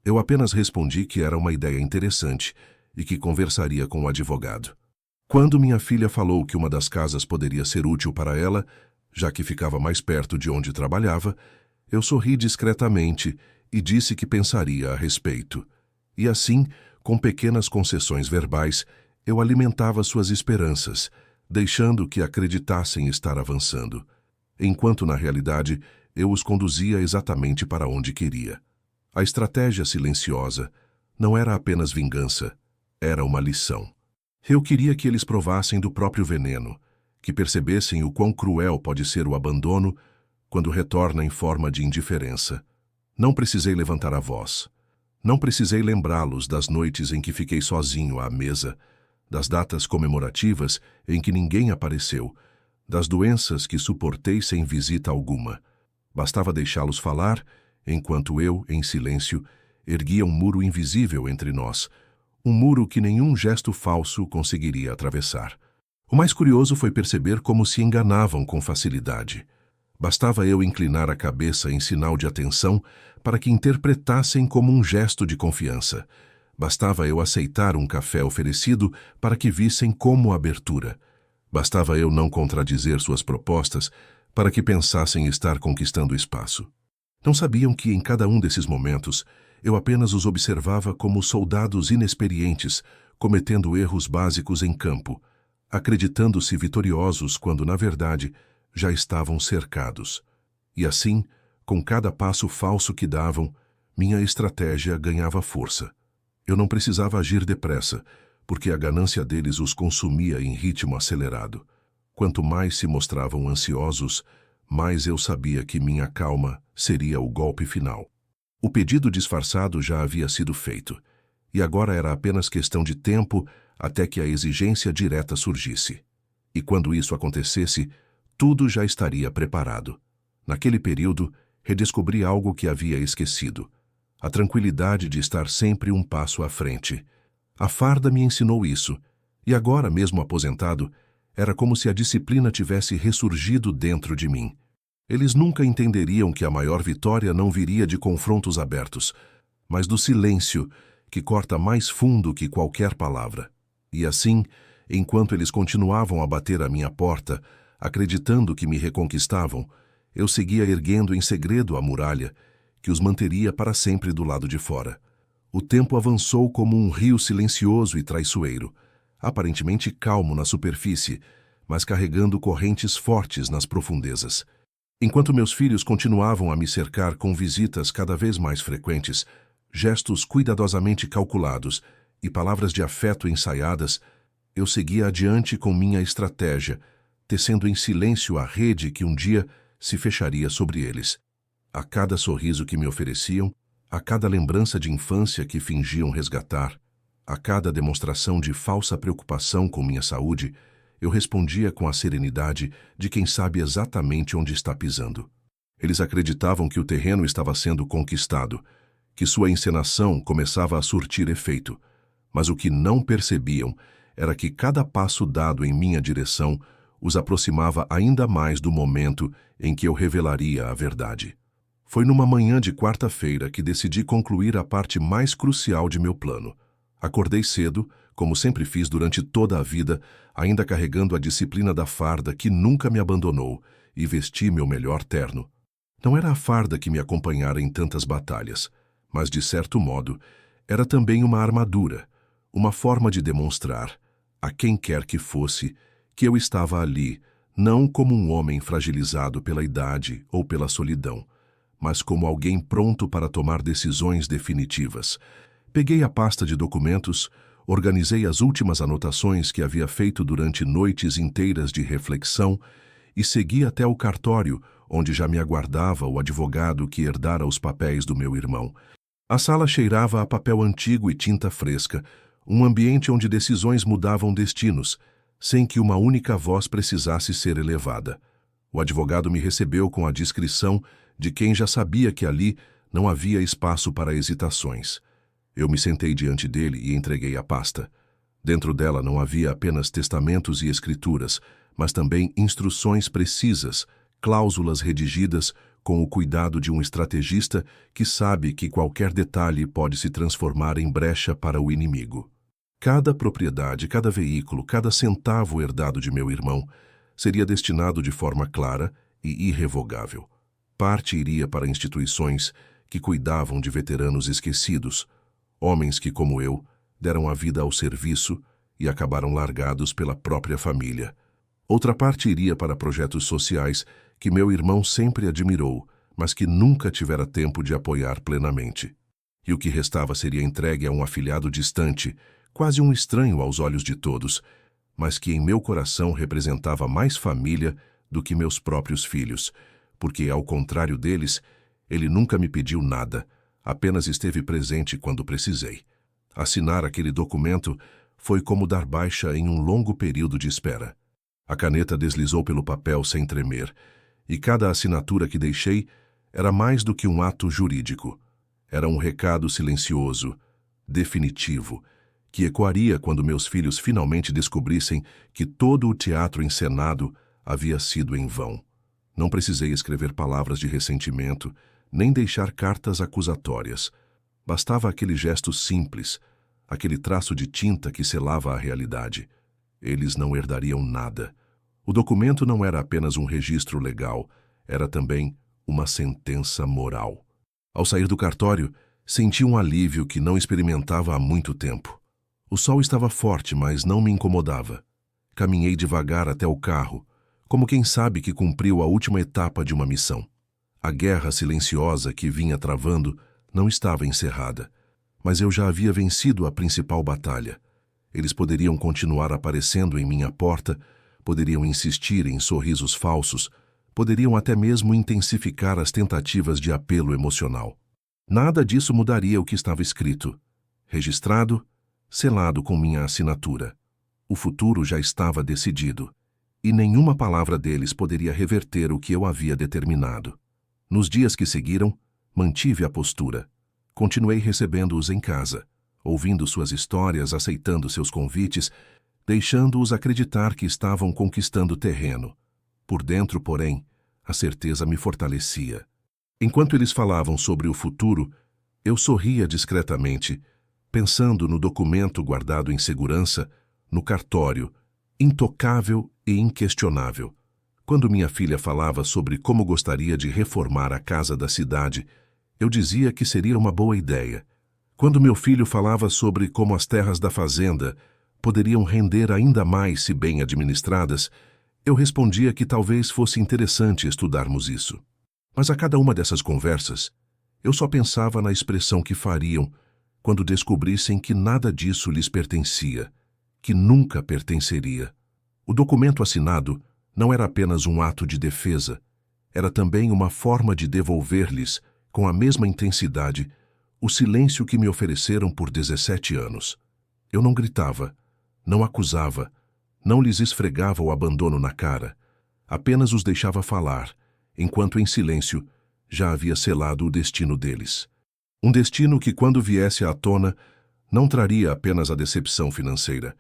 eu apenas respondi que era uma ideia interessante e que conversaria com o advogado. Quando minha filha falou que uma das casas poderia ser útil para ela, já que ficava mais perto de onde trabalhava, eu sorri discretamente e disse que pensaria a respeito. E assim, com pequenas concessões verbais, eu alimentava suas esperanças, deixando que acreditassem estar avançando, enquanto na realidade eu os conduzia exatamente para onde queria. A estratégia silenciosa não era apenas vingança, era uma lição. Eu queria que eles provassem do próprio veneno, que percebessem o quão cruel pode ser o abandono quando retorna em forma de indiferença. Não precisei levantar a voz. Não precisei lembrá-los das noites em que fiquei sozinho à mesa, das datas comemorativas em que ninguém apareceu, das doenças que suportei sem visita alguma. Bastava deixá-los falar, enquanto eu, em silêncio, erguia um muro invisível entre nós, um muro que nenhum gesto falso conseguiria atravessar. O mais curioso foi perceber como se enganavam com facilidade. Bastava eu inclinar a cabeça em sinal de atenção para que interpretassem como um gesto de confiança. Bastava eu aceitar um café oferecido para que vissem como abertura. Bastava eu não contradizer suas propostas para que pensassem estar conquistando espaço. Não sabiam que em cada um desses momentos eu apenas os observava como soldados inexperientes, cometendo erros básicos em campo, acreditando-se vitoriosos quando, na verdade, já estavam cercados. E assim, com cada passo falso que davam, minha estratégia ganhava força. Eu não precisava agir depressa, porque a ganância deles os consumia em ritmo acelerado. Quanto mais se mostravam ansiosos, mais eu sabia que minha calma seria o golpe final. O pedido disfarçado já havia sido feito, e agora era apenas questão de tempo até que a exigência direta surgisse. E quando isso acontecesse, tudo já estaria preparado. Naquele período, redescobri algo que havia esquecido: a tranquilidade de estar sempre um passo à frente. A farda me ensinou isso, e agora, mesmo aposentado, era como se a disciplina tivesse ressurgido dentro de mim. Eles nunca entenderiam que a maior vitória não viria de confrontos abertos, mas do silêncio, que corta mais fundo que qualquer palavra. E assim, enquanto eles continuavam a bater à minha porta, acreditando que me reconquistavam, eu seguia erguendo em segredo a muralha, que os manteria para sempre do lado de fora. O tempo avançou como um rio silencioso e traiçoeiro, aparentemente calmo na superfície, mas carregando correntes fortes nas profundezas. Enquanto meus filhos continuavam a me cercar com visitas cada vez mais frequentes, gestos cuidadosamente calculados e palavras de afeto ensaiadas, eu seguia adiante com minha estratégia, tecendo em silêncio a rede que um dia se fecharia sobre eles. A cada sorriso que me ofereciam, a cada lembrança de infância que fingiam resgatar, a cada demonstração de falsa preocupação com minha saúde, eu respondia com a serenidade de quem sabe exatamente onde está pisando. Eles acreditavam que o terreno estava sendo conquistado, que sua encenação começava a surtir efeito, mas o que não percebiam era que cada passo dado em minha direção os aproximava ainda mais do momento em que eu revelaria a verdade. Foi numa manhã de quarta-feira que decidi concluir a parte mais crucial de meu plano. Acordei cedo, como sempre fiz durante toda a vida, ainda carregando a disciplina da farda que nunca me abandonou, e vesti meu melhor terno. Não era a farda que me acompanhara em tantas batalhas, mas, de certo modo, era também uma armadura, uma forma de demonstrar, a quem quer que fosse, que eu estava ali, não como um homem fragilizado pela idade ou pela solidão, mas como alguém pronto para tomar decisões definitivas. Peguei a pasta de documentos, organizei as últimas anotações que havia feito durante noites inteiras de reflexão e segui até o cartório, onde já me aguardava o advogado que herdara os papéis do meu irmão. A sala cheirava a papel antigo e tinta fresca, um ambiente onde decisões mudavam destinos, sem que uma única voz precisasse ser elevada. O advogado me recebeu com a discrição de quem já sabia que ali não havia espaço para hesitações. Eu me sentei diante dele e entreguei a pasta. Dentro dela não havia apenas testamentos e escrituras, mas também instruções precisas, cláusulas redigidas com o cuidado de um estrategista que sabe que qualquer detalhe pode se transformar em brecha para o inimigo. Cada propriedade, cada veículo, cada centavo herdado de meu irmão seria destinado de forma clara e irrevogável. Parte iria para instituições que cuidavam de veteranos esquecidos, homens que, como eu, deram a vida ao serviço e acabaram largados pela própria família. Outra parte iria para projetos sociais que meu irmão sempre admirou, mas que nunca tivera tempo de apoiar plenamente. E o que restava seria entregue a um afilhado distante, quase um estranho aos olhos de todos, mas que em meu coração representava mais família do que meus próprios filhos, porque, ao contrário deles, ele nunca me pediu nada, apenas esteve presente quando precisei. Assinar aquele documento foi como dar baixa em um longo período de espera. A caneta deslizou pelo papel sem tremer, e cada assinatura que deixei era mais do que um ato jurídico. Era um recado silencioso, definitivo, que ecoaria quando meus filhos finalmente descobrissem que todo o teatro encenado havia sido em vão. Não precisei escrever palavras de ressentimento, nem deixar cartas acusatórias. Bastava aquele gesto simples, aquele traço de tinta que selava a realidade. Eles não herdariam nada. O documento não era apenas um registro legal, era também uma sentença moral. Ao sair do cartório, senti um alívio que não experimentava há muito tempo. O sol estava forte, mas não me incomodava. Caminhei devagar até o carro, como quem sabe que cumpriu a última etapa de uma missão. A guerra silenciosa que vinha travando não estava encerrada, mas eu já havia vencido a principal batalha. Eles poderiam continuar aparecendo em minha porta, poderiam insistir em sorrisos falsos, poderiam até mesmo intensificar as tentativas de apelo emocional. Nada disso mudaria o que estava escrito, registrado, selado com minha assinatura. O futuro já estava decidido, e nenhuma palavra deles poderia reverter o que eu havia determinado. Nos dias que seguiram, mantive a postura. Continuei recebendo-os em casa, ouvindo suas histórias, aceitando seus convites, deixando-os acreditar que estavam conquistando terreno. Por dentro, porém, a certeza me fortalecia. Enquanto eles falavam sobre o futuro, eu sorria discretamente, pensando no documento guardado em segurança, no cartório, intocável e inquestionável. Quando minha filha falava sobre como gostaria de reformar a casa da cidade, eu dizia que seria uma boa ideia. Quando meu filho falava sobre como as terras da fazenda poderiam render ainda mais se bem administradas, eu respondia que talvez fosse interessante estudarmos isso. Mas a cada uma dessas conversas, eu só pensava na expressão que fariam quando descobrissem que nada disso lhes pertencia, que nunca pertenceria. O documento assinado não era apenas um ato de defesa, era também uma forma de devolver-lhes, com a mesma intensidade, o silêncio que me ofereceram por 17 anos. Eu não gritava, não acusava, não lhes esfregava o abandono na cara, apenas os deixava falar, enquanto em silêncio já havia selado o destino deles. Um destino que, quando viesse à tona, não traria apenas a decepção financeira,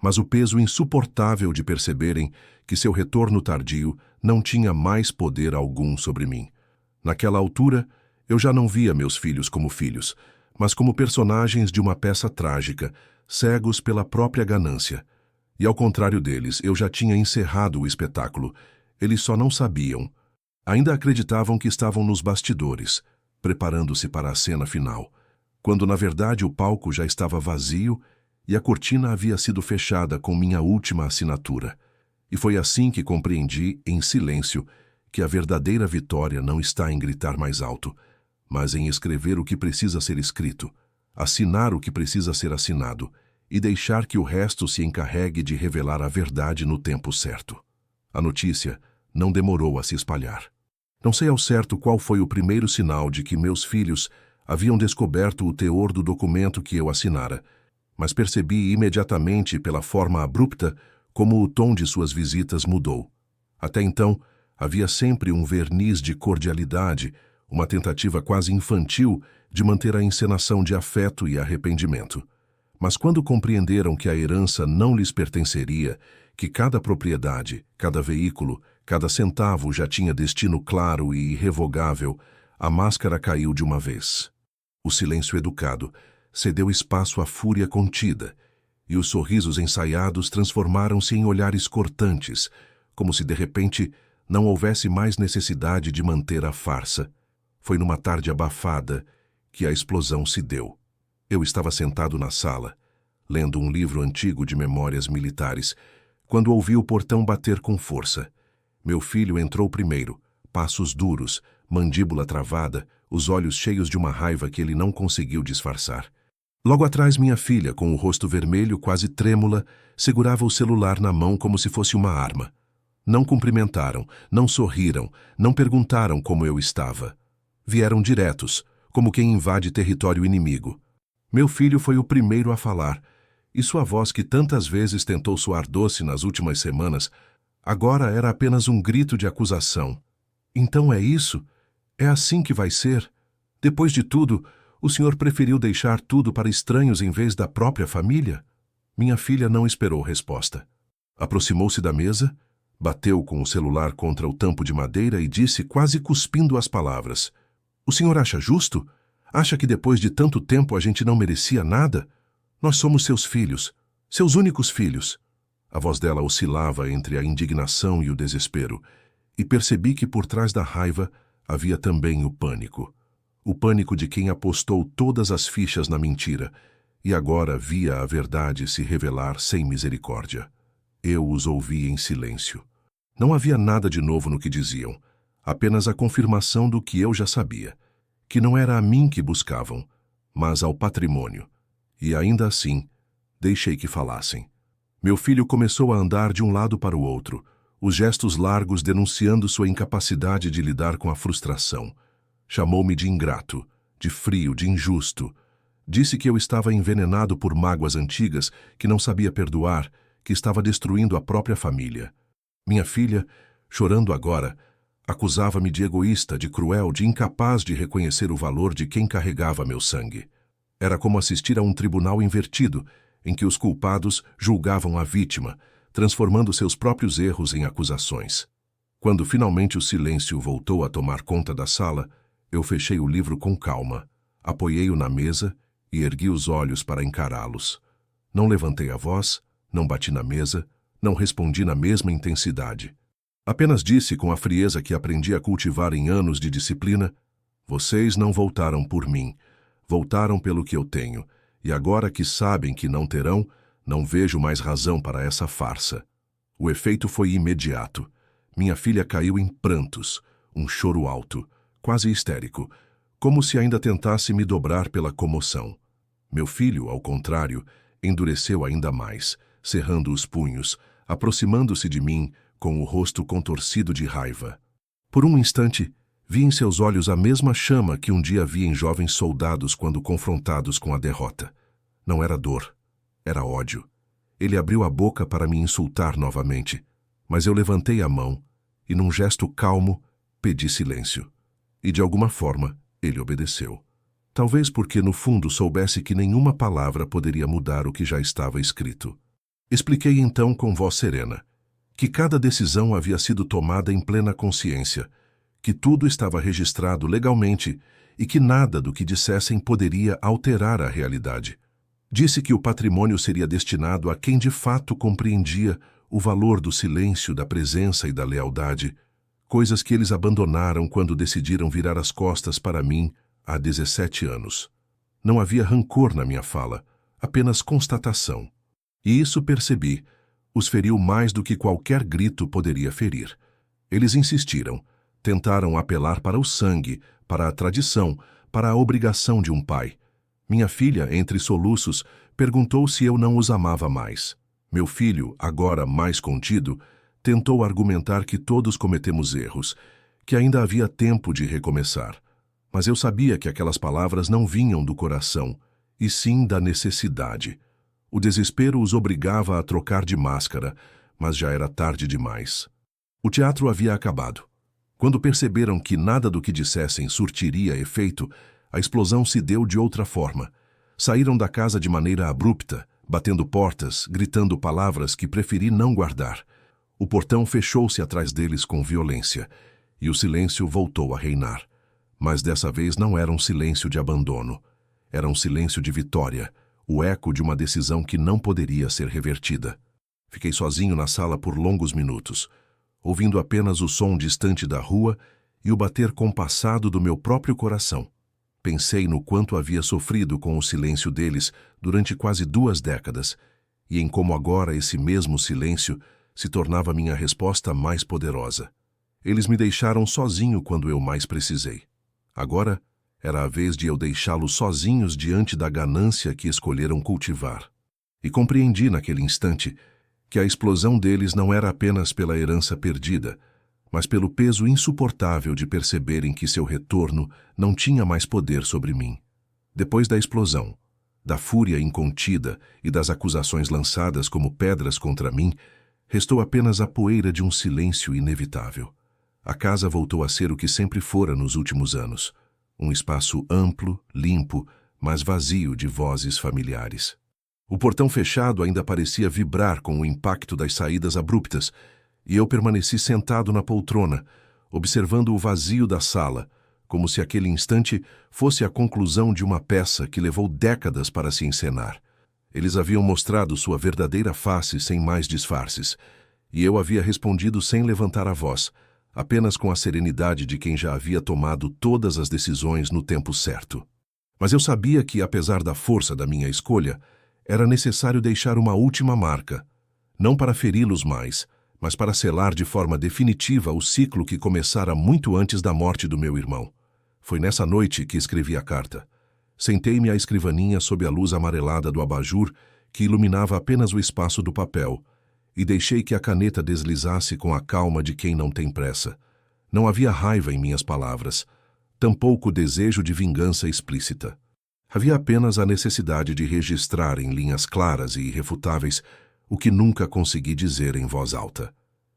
mas o peso insuportável de perceberem que seu retorno tardio não tinha mais poder algum sobre mim. Naquela altura, eu já não via meus filhos como filhos, mas como personagens de uma peça trágica, cegos pela própria ganância. E ao contrário deles, eu já tinha encerrado o espetáculo. Eles só não sabiam. Ainda acreditavam que estavam nos bastidores, preparando-se para a cena final, quando na verdade o palco já estava vazio e a cortina havia sido fechada com minha última assinatura. E foi assim que compreendi, em silêncio, que a verdadeira vitória não está em gritar mais alto, mas em escrever o que precisa ser escrito, assinar o que precisa ser assinado e deixar que o resto se encarregue de revelar a verdade no tempo certo. A notícia não demorou a se espalhar. Não sei ao certo qual foi o primeiro sinal de que meus filhos haviam descoberto o teor do documento que eu assinara, mas percebi imediatamente pela forma abrupta como o tom de suas visitas mudou. Até então, havia sempre um verniz de cordialidade, uma tentativa quase infantil de manter a encenação de afeto e arrependimento. Mas quando compreenderam que a herança não lhes pertenceria, que cada propriedade, cada veículo, cada centavo já tinha destino claro e irrevogável, a máscara caiu de uma vez. O silêncio educado cedeu espaço à fúria contida, e os sorrisos ensaiados transformaram-se em olhares cortantes, como se de repente não houvesse mais necessidade de manter a farsa. Foi numa tarde abafada que a explosão se deu. Eu estava sentado na sala, lendo um livro antigo de memórias militares, quando ouvi o portão bater com força. Meu filho entrou primeiro, passos duros, mandíbula travada, os olhos cheios de uma raiva que ele não conseguiu disfarçar. Logo atrás, minha filha, com o rosto vermelho, quase trêmula, segurava o celular na mão como se fosse uma arma. Não cumprimentaram, não sorriram, não perguntaram como eu estava. Vieram diretos, como quem invade território inimigo. Meu filho foi o primeiro a falar, e sua voz, que tantas vezes tentou soar doce nas últimas semanas, agora era apenas um grito de acusação. Então é isso? É assim que vai ser? Depois de tudo, o senhor preferiu deixar tudo para estranhos em vez da própria família? Minha filha não esperou resposta. Aproximou-se da mesa, bateu com o celular contra o tampo de madeira e disse, quase cuspindo as palavras: "O senhor acha justo? Acha que depois de tanto tempo a gente não merecia nada? Nós somos seus filhos, seus únicos filhos." A voz dela oscilava entre a indignação e o desespero, e percebi que por trás da raiva havia também o pânico. O pânico de quem apostou todas as fichas na mentira, e agora via a verdade se revelar sem misericórdia. Eu os ouvi em silêncio. Não havia nada de novo no que diziam, apenas a confirmação do que eu já sabia, que não era a mim que buscavam, mas ao patrimônio. E ainda assim, deixei que falassem. Meu filho começou a andar de um lado para o outro, os gestos largos denunciando sua incapacidade de lidar com a frustração. Chamou-me de ingrato, de frio, de injusto. Disse que eu estava envenenado por mágoas antigas, que não sabia perdoar, que estava destruindo a própria família. Minha filha, chorando agora, acusava-me de egoísta, de cruel, de incapaz de reconhecer o valor de quem carregava meu sangue. Era como assistir a um tribunal invertido, em que os culpados julgavam a vítima, transformando seus próprios erros em acusações. Quando finalmente o silêncio voltou a tomar conta da sala, eu fechei o livro com calma, apoiei-o na mesa e ergui os olhos para encará-los. Não levantei a voz, não bati na mesa, não respondi na mesma intensidade. Apenas disse com a frieza que aprendi a cultivar em anos de disciplina: "Vocês não voltaram por mim, voltaram pelo que eu tenho, e agora que sabem que não terão, não vejo mais razão para essa farsa." O efeito foi imediato. Minha filha caiu em prantos, um choro alto, quase histérico, como se ainda tentasse me dobrar pela comoção. Meu filho, ao contrário, endureceu ainda mais, cerrando os punhos, aproximando-se de mim, com o rosto contorcido de raiva. Por um instante, vi em seus olhos a mesma chama que um dia vi em jovens soldados quando confrontados com a derrota. Não era dor, era ódio. Ele abriu a boca para me insultar novamente, mas eu levantei a mão e, num gesto calmo, pedi silêncio. E, de alguma forma, ele obedeceu. Talvez porque, no fundo, soubesse que nenhuma palavra poderia mudar o que já estava escrito. Expliquei então com voz serena que cada decisão havia sido tomada em plena consciência, que tudo estava registrado legalmente e que nada do que dissessem poderia alterar a realidade. Disse que o patrimônio seria destinado a quem de fato compreendia o valor do silêncio, da presença e da lealdade, coisas que eles abandonaram quando decidiram virar as costas para mim há 17 anos. Não havia rancor na minha fala, apenas constatação. E isso percebi, os feriu mais do que qualquer grito poderia ferir. Eles insistiram, tentaram apelar para o sangue, para a tradição, para a obrigação de um pai. Minha filha, entre soluços, perguntou se eu não os amava mais. Meu filho, agora mais contido, tentou argumentar que todos cometemos erros, que ainda havia tempo de recomeçar. Mas eu sabia que aquelas palavras não vinham do coração, e sim da necessidade. O desespero os obrigava a trocar de máscara, mas já era tarde demais. O teatro havia acabado. Quando perceberam que nada do que dissessem surtiria efeito, a explosão se deu de outra forma. Saíram da casa de maneira abrupta, batendo portas, gritando palavras que preferi não guardar. O portão fechou-se atrás deles com violência, e o silêncio voltou a reinar. Mas dessa vez não era um silêncio de abandono. Era um silêncio de vitória, o eco de uma decisão que não poderia ser revertida. Fiquei sozinho na sala por longos minutos, ouvindo apenas o som distante da rua e o bater compassado do meu próprio coração. Pensei no quanto havia sofrido com o silêncio deles durante quase 2 décadas, e em como agora esse mesmo silêncio se tornava minha resposta mais poderosa. Eles me deixaram sozinho quando eu mais precisei. Agora era a vez de eu deixá-los sozinhos diante da ganância que escolheram cultivar. E compreendi naquele instante que a explosão deles não era apenas pela herança perdida, mas pelo peso insuportável de perceberem que seu retorno não tinha mais poder sobre mim. Depois da explosão, da fúria incontida e das acusações lançadas como pedras contra mim, restou apenas a poeira de um silêncio inevitável. A casa voltou a ser o que sempre fora nos últimos anos, um espaço amplo, limpo, mas vazio de vozes familiares. O portão fechado ainda parecia vibrar com o impacto das saídas abruptas, e eu permaneci sentado na poltrona, observando o vazio da sala, como se aquele instante fosse a conclusão de uma peça que levou décadas para se encenar. Eles haviam mostrado sua verdadeira face sem mais disfarces, e eu havia respondido sem levantar a voz, apenas com a serenidade de quem já havia tomado todas as decisões no tempo certo. Mas eu sabia que, apesar da força da minha escolha, era necessário deixar uma última marca, não para feri-los mais, mas para selar de forma definitiva o ciclo que começara muito antes da morte do meu irmão. Foi nessa noite que escrevi a carta. Sentei-me à escrivaninha sob a luz amarelada do abajur, que iluminava apenas o espaço do papel, e deixei que a caneta deslizasse com a calma de quem não tem pressa. Não havia raiva em minhas palavras, tampouco desejo de vingança explícita. Havia apenas a necessidade de registrar em linhas claras e irrefutáveis o que nunca consegui dizer em voz alta.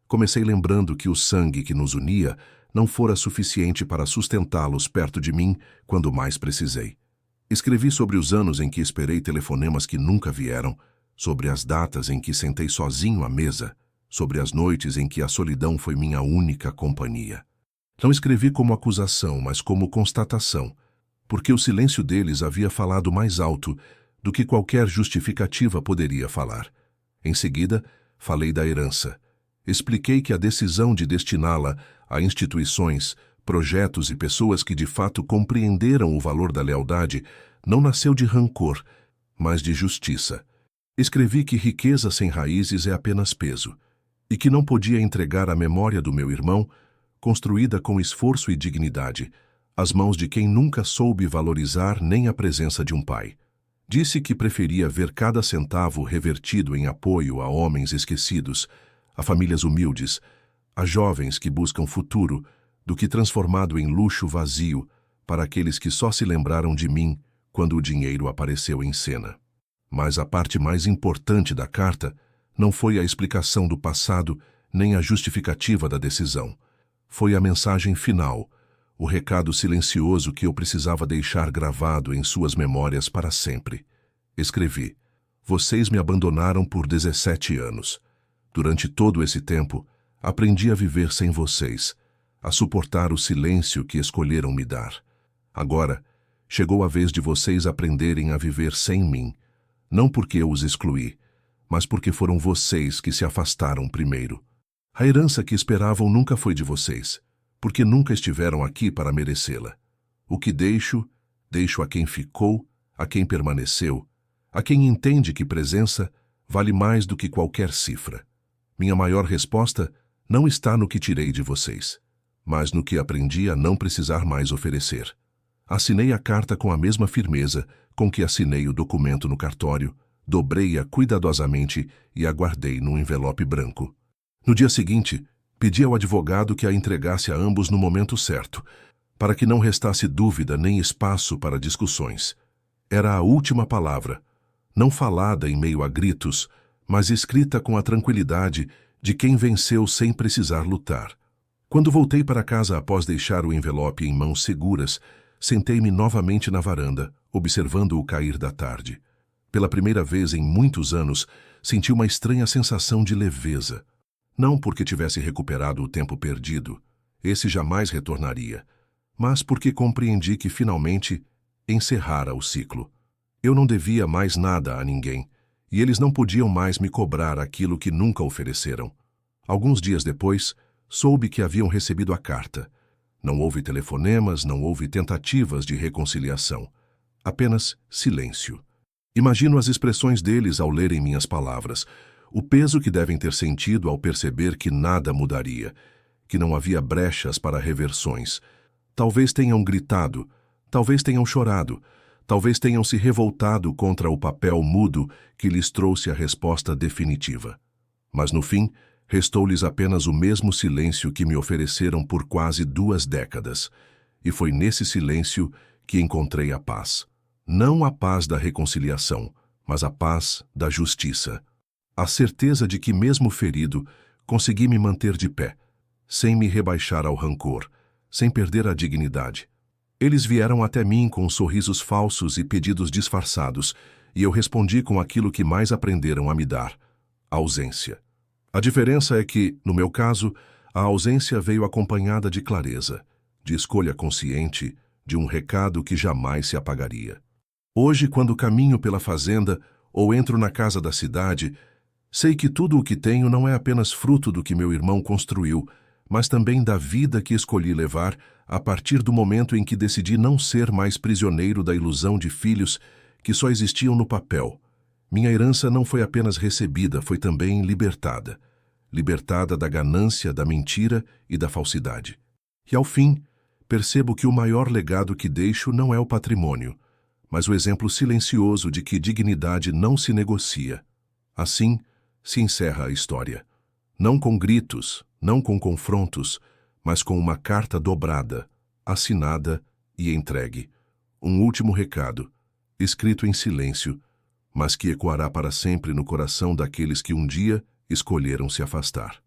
Comecei lembrando que o sangue que nos unia não fora suficiente para sustentá-los perto de mim quando mais precisei. Escrevi sobre os anos em que esperei telefonemas que nunca vieram, sobre as datas em que sentei sozinho à mesa, sobre as noites em que a solidão foi minha única companhia. Não escrevi como acusação, mas como constatação, porque o silêncio deles havia falado mais alto do que qualquer justificativa poderia falar. Em seguida, falei da herança. Expliquei que a decisão de destiná-la a instituições, projetos e pessoas que de fato compreenderam o valor da lealdade não nasceu de rancor, mas de justiça. Escrevi que riqueza sem raízes é apenas peso, e que não podia entregar a memória do meu irmão, construída com esforço e dignidade, às mãos de quem nunca soube valorizar nem a presença de um pai. Disse que preferia ver cada centavo revertido em apoio a homens esquecidos, a famílias humildes, a jovens que buscam futuro, do que transformado em luxo vazio para aqueles que só se lembraram de mim quando o dinheiro apareceu em cena. Mas a parte mais importante da carta não foi a explicação do passado nem a justificativa da decisão. Foi a mensagem final, o recado silencioso que eu precisava deixar gravado em suas memórias para sempre. Escrevi: "Vocês me abandonaram por 17 anos. Durante todo esse tempo, aprendi a viver sem vocês, a suportar o silêncio que escolheram me dar. Agora, chegou a vez de vocês aprenderem a viver sem mim, não porque eu os excluí, mas porque foram vocês que se afastaram primeiro. A herança que esperavam nunca foi de vocês, porque nunca estiveram aqui para merecê-la. O que deixo, deixo a quem ficou, a quem permaneceu, a quem entende que presença vale mais do que qualquer cifra. Minha maior resposta não está no que tirei de vocês, mas no que aprendi a não precisar mais oferecer. Assinei a carta com a mesma firmeza com que assinei o documento no cartório, dobrei-a cuidadosamente e a guardei num envelope branco. No dia seguinte, pedi ao advogado que a entregasse a ambos no momento certo, para que não restasse dúvida nem espaço para discussões. Era a última palavra, não falada em meio a gritos, mas escrita com a tranquilidade de quem venceu sem precisar lutar. Quando voltei para casa após deixar o envelope em mãos seguras, sentei-me novamente na varanda, observando o cair da tarde. Pela primeira vez em muitos anos, senti uma estranha sensação de leveza. Não porque tivesse recuperado o tempo perdido, esse jamais retornaria, mas porque compreendi que finalmente encerrara o ciclo. Eu não devia mais nada a ninguém, e eles não podiam mais me cobrar aquilo que nunca ofereceram. Alguns dias depois, soube que haviam recebido a carta. Não houve telefonemas, não houve tentativas de reconciliação. Apenas silêncio. Imagino as expressões deles ao lerem minhas palavras, o peso que devem ter sentido ao perceber que nada mudaria, que não havia brechas para reversões. Talvez tenham gritado, talvez tenham chorado, talvez tenham se revoltado contra o papel mudo que lhes trouxe a resposta definitiva. Mas no fim, restou-lhes apenas o mesmo silêncio que me ofereceram por quase 2 décadas. E foi nesse silêncio que encontrei a paz. Não a paz da reconciliação, mas a paz da justiça. A certeza de que, mesmo ferido, consegui me manter de pé, sem me rebaixar ao rancor, sem perder a dignidade. Eles vieram até mim com sorrisos falsos e pedidos disfarçados, e eu respondi com aquilo que mais aprenderam a me dar: a ausência. A diferença é que, no meu caso, a ausência veio acompanhada de clareza, de escolha consciente, de um recado que jamais se apagaria. Hoje, quando caminho pela fazenda ou entro na casa da cidade, sei que tudo o que tenho não é apenas fruto do que meu irmão construiu, mas também da vida que escolhi levar a partir do momento em que decidi não ser mais prisioneiro da ilusão de filhos que só existiam no papel. Minha herança não foi apenas recebida, foi também libertada. Libertada da ganância, da mentira e da falsidade. E ao fim, percebo que o maior legado que deixo não é o patrimônio, mas o exemplo silencioso de que dignidade não se negocia. Assim, se encerra a história. Não com gritos, não com confrontos, mas com uma carta dobrada, assinada e entregue. Um último recado, escrito em silêncio, mas que ecoará para sempre no coração daqueles que um dia escolheram se afastar.